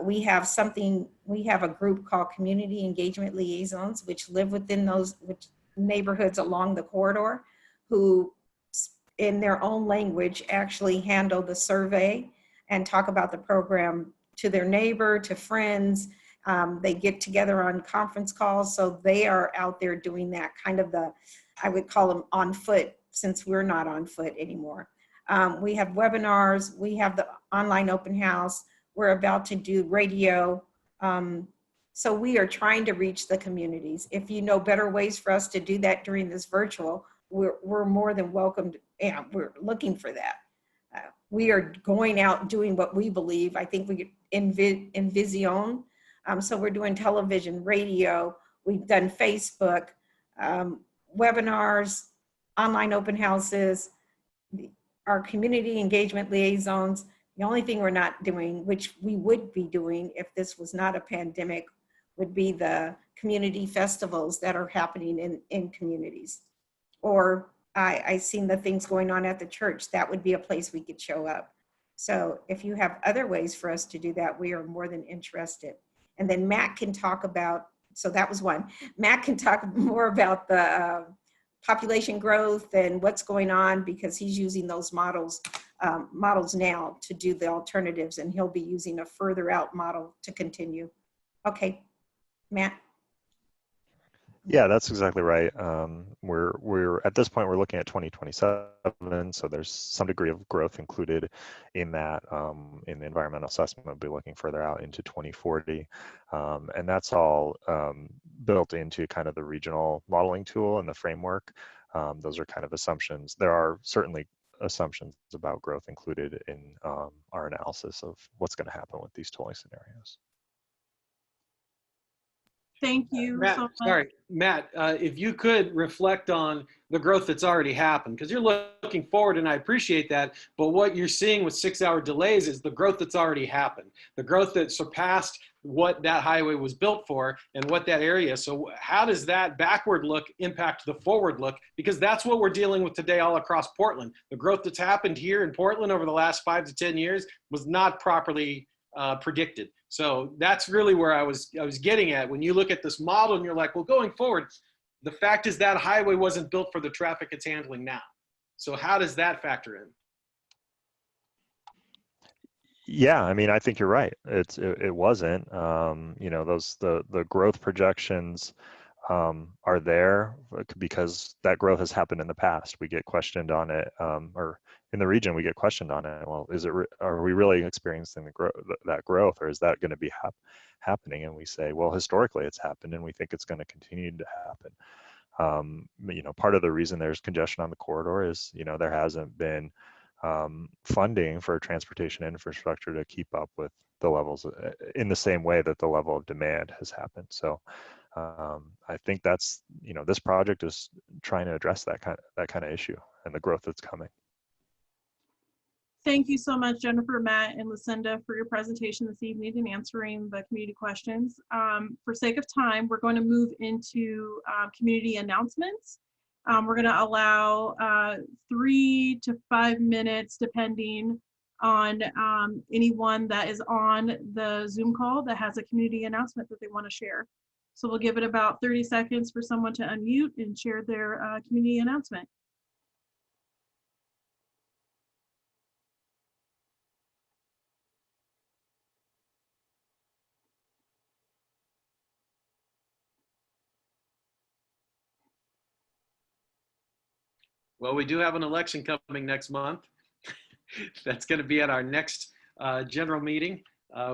we have a group called Community Engagement Liaisons, which live within those neighborhoods along the corridor, who in their own language actually handle the survey and talk about the program to their neighbor, to friends. They get together on conference calls. So they are out there doing that kind of I would call them on foot, since we're not on foot anymore. We have webinars, we have the online open house, We're about to do radio. So we are trying to reach the communities. If you know better ways for us to do that during this virtual, we're more than welcome. Yeah, we're looking for that. We are going out and doing what we believe. I think we envision. So we're doing television, radio. We've done Facebook, webinars, online open houses, our community engagement liaisons. The only thing we're not doing, which we would be doing if this was not a pandemic, would be the community festivals that are happening in communities. Or I've seen the things going on at the church. That would be a place we could show up. So if you have other ways for us to do that, we are more than interested. And then Matt can talk about, so that was one. Matt can talk more about the population growth and what's going on, because he's using those models now to do the alternatives, and he'll be using a further out model to continue. Okay, Matt. Yeah, that's exactly right. We're at this point, we're looking at 2027, so there's some degree of growth included in that. In the environmental assessment, we'll be looking further out into 2040, and that's all built into kind of the regional modeling tool and the framework. Those are kind of assumptions. There are certainly assumptions about growth included in our analysis of what's going to happen with these tolling scenarios. Thank you Matt, so much. sorry, Matt, if you could reflect on the growth that's already happened, because you're looking forward, and I appreciate that, but what you're seeing with 6-hour delays is the growth that's already happened, the growth that surpassed what that highway was built for and what that area. So how does that backward look impact the forward look? Because that's what we're dealing with today all across Portland. The growth that's happened here in Portland over the last 5 to 10 years was not properly predicted. So that's really where I was getting at. When you look at this model and you're like, well, going forward, the fact is that highway wasn't built for the traffic it's handling now. So how does that factor in? Yeah, I mean, I think you're right. It wasn't. You know, the growth projections are there because that growth has happened in the past. We get questioned on it, or in the region we get questioned on it. Well, are we really experiencing that growth, or is that going to be happening? And we say, well, historically it's happened, and we think it's going to continue to happen. You know, part of the reason there's congestion on the corridor is, you know, there hasn't been funding for transportation infrastructure to keep up with the levels in the same way that the level of demand has happened. So I think that's, you know, this project is trying to address that kind of issue and the growth that's coming. Thank you so much, Jennifer, Matt, and Lucinda, for your presentation this evening and answering the community questions. For sake of time, we're going to move into community announcements. We're going to allow 3 to 5 minutes, depending on anyone that is on the Zoom call that has a community announcement that they want to share. So we'll give it about 30 seconds for someone to unmute and share their community announcement. Well, we do have an election coming next month. That's going to be at our next general meeting.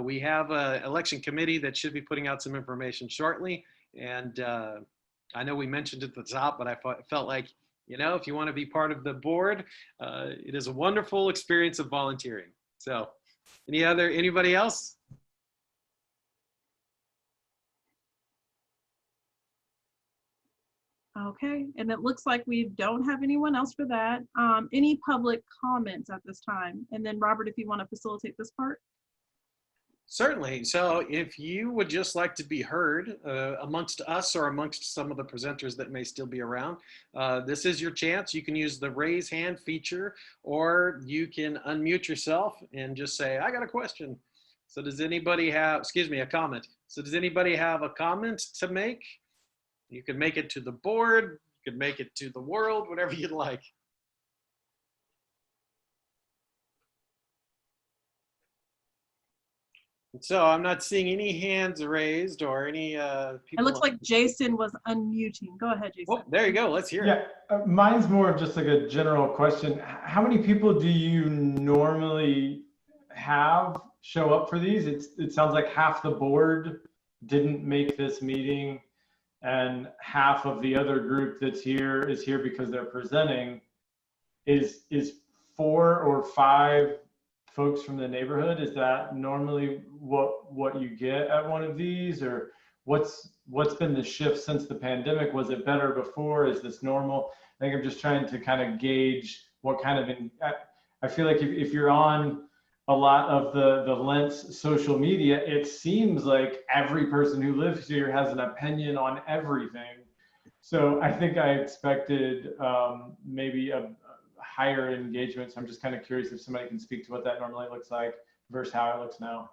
We have an election committee that should be putting out some information shortly. And I know we mentioned at the top, but I felt like, you know, if you want to be part of the board, it is a wonderful experience of volunteering. So anybody else? Okay, and it looks like we don't have anyone else for that. Any public comments at this time? And then Robert, if you want to facilitate this part. Certainly. So if you would just like to be heard amongst us or amongst some of the presenters that may still be around, this is your chance. You can use the raise hand feature, or you can unmute yourself and just say, I got a question. So does anybody have, excuse me, a comment. So does anybody have a comment to make? You can make it to the board, you can make it to the world, whatever you'd like. So I'm not seeing any hands raised or any people. It looks like Jason was unmuting. Go ahead, Jason. Oh, there you go. Let's hear it. Yeah, mine's more of just like a general question. How many people do you normally have show up for these. It sounds like half the board didn't make this meeting, and half of the other group that's here is here because they're presenting. Is 4 or 5 folks from the neighborhood? Is that normally what you get at one of these, or what's been the shift since the pandemic? Was it better before? Is this normal? I think I'm just trying to kind of gauge what kind of, I feel like if you're on a lot of the Lentz social media, it seems like every person who lives here has an opinion on everything. So I think I expected maybe a higher engagement. So I'm just kind of curious if somebody can speak to what that normally looks like versus how it looks now.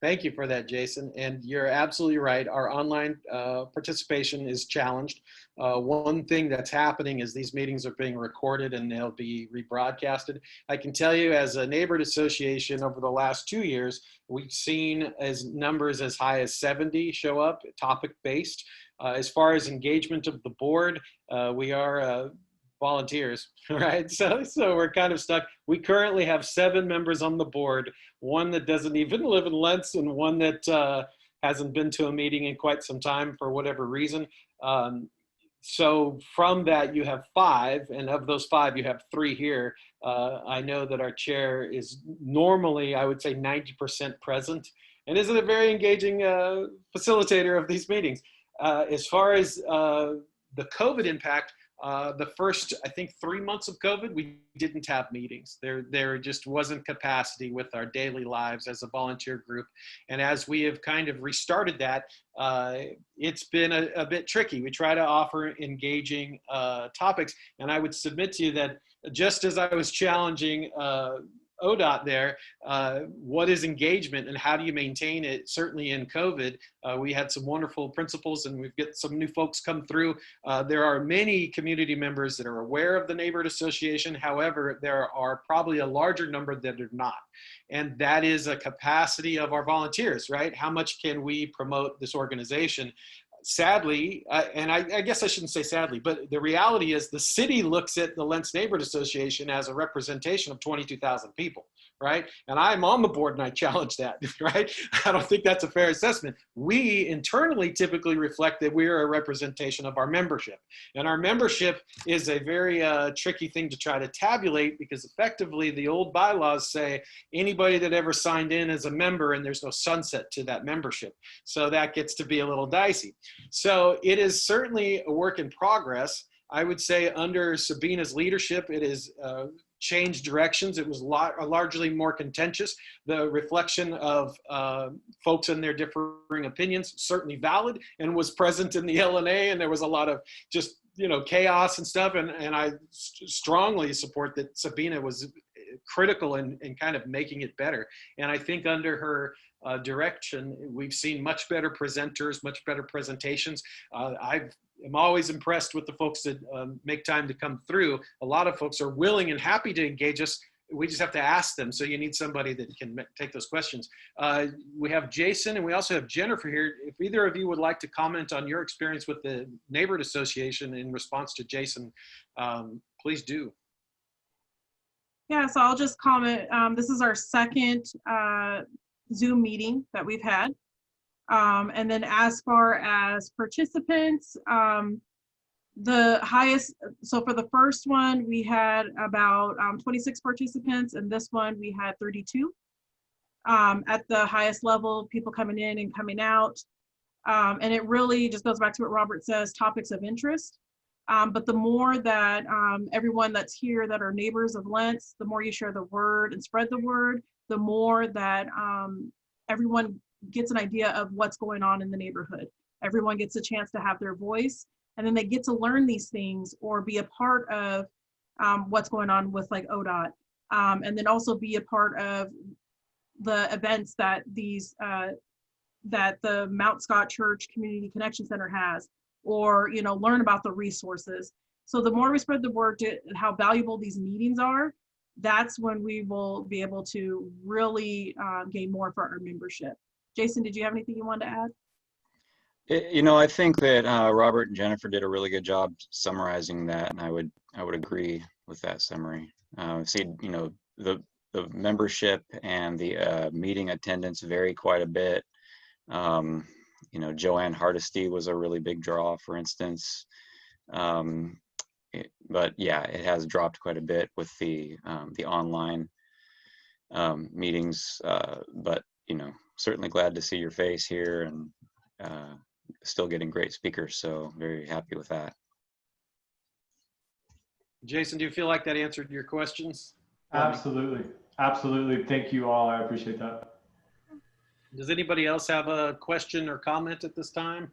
Thank you for that, Jason. And you're absolutely right. Our online participation is challenged. One thing that's happening is these meetings are being recorded and they'll be rebroadcasted. I can tell you, as a neighborhood association, over the last 2 years, we've seen numbers as high as 70 show up, topic-based. As far as engagement of the board, we are volunteers, right? So we're kind of stuck. We currently have 7 members on the board, one that doesn't even live in Lentz and one that hasn't been to a meeting in quite some time for whatever reason. So from that, you have 5, and of those 5, you have 3 here. I know that our chair is normally, I would say, 90% present and is a very engaging facilitator of these meetings. As far as the COVID impact, the first, I think, 3 months of COVID, we didn't have meetings. There just wasn't capacity with our daily lives as a volunteer group. And as we have kind of restarted that, it's been a bit tricky. We try to offer engaging topics. And I would submit to you that just as I was challenging ODOT there, what is engagement and how do you maintain it? Certainly in COVID, we had some wonderful principals and we've got some new folks come through. There are many community members that are aware of the neighborhood association. However, there are probably a larger number that are not. And that is a capacity of our volunteers, right? How much can we promote this organization? Sadly, and I guess I shouldn't say sadly, but the reality is the city looks at the Lentz Neighborhood Association as a representation of 22,000 people, right? And I'm on the board and I challenge that, right? I don't think that's a fair assessment. We internally typically reflect that we are a representation of our membership. And our membership is a very tricky thing to try to tabulate because effectively the old bylaws say anybody that ever signed in as a member and there's no sunset to that membership. So that gets to be a little dicey. So it is certainly a work in progress. I would say under Sabina's leadership, it has changed directions. It was largely more contentious. The reflection of folks and their differing opinions, certainly valid, and was present in the LNA, and there was a lot of just, chaos and stuff. And I strongly support that Sabina was critical in kind of making it better. And I think under her direction, we've seen much better presenters, much better presentations. I'm always impressed with the folks that make time to come through. A lot of folks are willing and happy to engage us. We just have to ask them. So you need somebody that can take those questions. We have Jason and we also have Jennifer here. If either of you would like to comment on your experience with the Neighborhood Association in response to Jason, please do. Yeah, so I'll just comment. This is our second Zoom meeting that we've had. And then as far as participants, the highest, so for the first one, we had about 26 participants, and this one we had 32. At the highest level, people coming in and coming out. And it really just goes back to what Robert says, topics of interest. But the more that everyone that's here that are neighbors of Lentz, the more you share the word and spread the word, the more that everyone gets an idea of what's going on in the neighborhood. Everyone gets a chance to have their voice, and then they get to learn these things or be a part of what's going on with like ODOT, and then also be a part of the events that these that the Mount Scott Church Community Connection Center has, or learn about the resources. So the more we spread the word to how valuable these meetings are, that's when we will be able to really gain more for our membership. Jason, did you have anything you wanted to add? I think that Robert and Jennifer did a really good job summarizing that, and I would agree with that summary. See, the membership and the meeting attendance vary quite a bit. You know, Joanne Hardesty was a really big draw, for instance. But yeah, it has dropped quite a bit with the online meetings. But you know, certainly glad to see your face here, and still getting great speakers. So very happy with that. Jason, do you feel like that answered your questions? Absolutely. Absolutely. Thank you all. I appreciate that. Does anybody else have a question or comment at this time?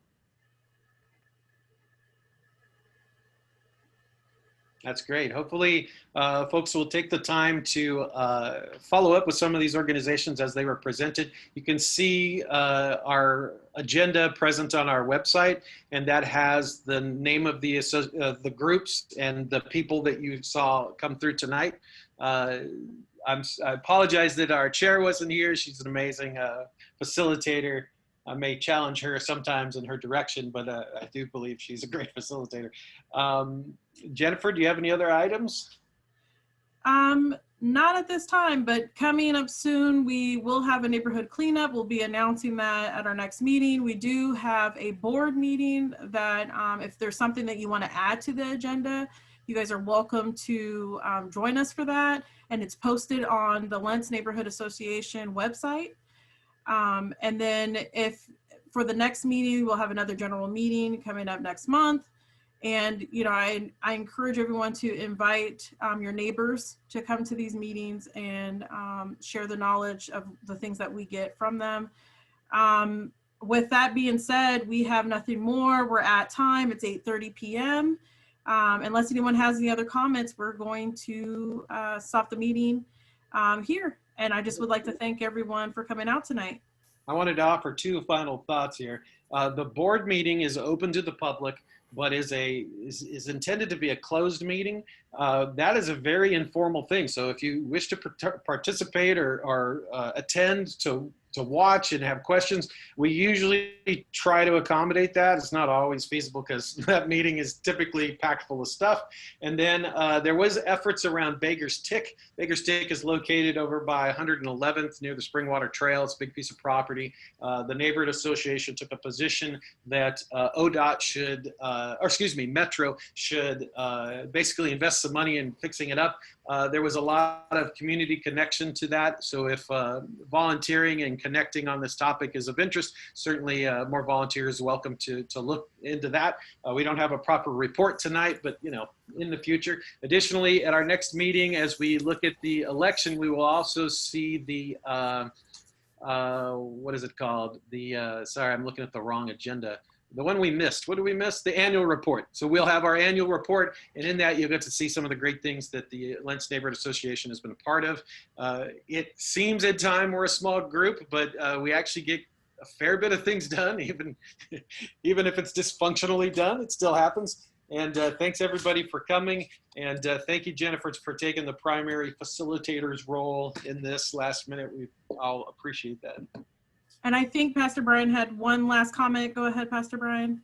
That's great. Hopefully, folks will take the time to follow up with some of these organizations as they were presented. You can see our agenda present on our website, and that has the name of the groups and the people that you saw come through tonight. I apologize that our chair wasn't here. She's an amazing facilitator. I may challenge her sometimes in her direction, but I do believe she's a great facilitator. Jennifer, do you have any other items? Not at this time, but coming up soon, we will have a neighborhood cleanup. We'll be announcing that at our next meeting. We do have a board meeting that if there's something that you want to add to the agenda, you guys are welcome to join us for that. And it's posted on the Lentz Neighborhood Association website. And then if for the next meeting, we'll have another general meeting coming up next month. And, you know, I encourage everyone to invite your neighbors to come to these meetings and share the knowledge of the things that we get from them. With that being said, we have nothing more. We're at time. It's 8:30 p.m. Unless anyone has any other comments, we're going to stop the meeting here. And I just would like to thank everyone for coming out tonight. I wanted to offer two final thoughts here. The board meeting is open to the public, but is intended to be a closed meeting. That is a very informal thing. So if you wish to participate or attend to watch and have questions, we usually try to accommodate that. It's not always feasible because that meeting is typically packed full of stuff. And then there was efforts around Baker's Tick. Baker's Tick is located over by 111th near the Springwater Trail. It's a big piece of property. The neighborhood association took a position that ODOT should, Metro should basically invest some money in fixing it up. There was a lot of community connection to that. So if volunteering and connecting on this topic is of interest, certainly more volunteers welcome to look into that. We don't have a proper report tonight, but you know, in the future. Additionally, at our next meeting, as we look at the election, we will also see the, what is it called? The, sorry, I'm looking at the wrong agenda. The one we missed. What did we miss? The annual report. So we'll have our annual report, and in that you'll get to see some of the great things that the Lentz Neighborhood Association has been a part of. It seems at time we're a small group, but we actually get a fair bit of things done, even if it's dysfunctionally done, it still happens. And thanks everybody for coming, and thank you, Jennifer, for taking the primary facilitator's role in this last minute. We all appreciate that. And I think Pastor Brian had one last comment. Go ahead, Pastor Brian.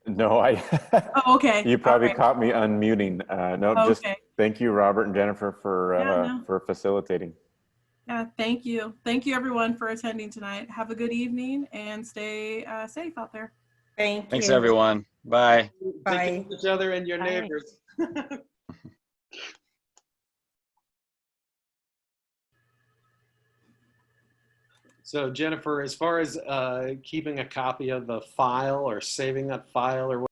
No, Oh, okay. You probably right. caught me unmuting. No, Oh, just okay. thank you, Robert and Jennifer, for facilitating. Yeah, thank you. Thank you, everyone, for attending tonight. Have a good evening and stay safe out there. Thanks, everyone. Bye. Bye. Take care of each other and your neighbors. So Jennifer, as far as keeping a copy of the file or saving that file or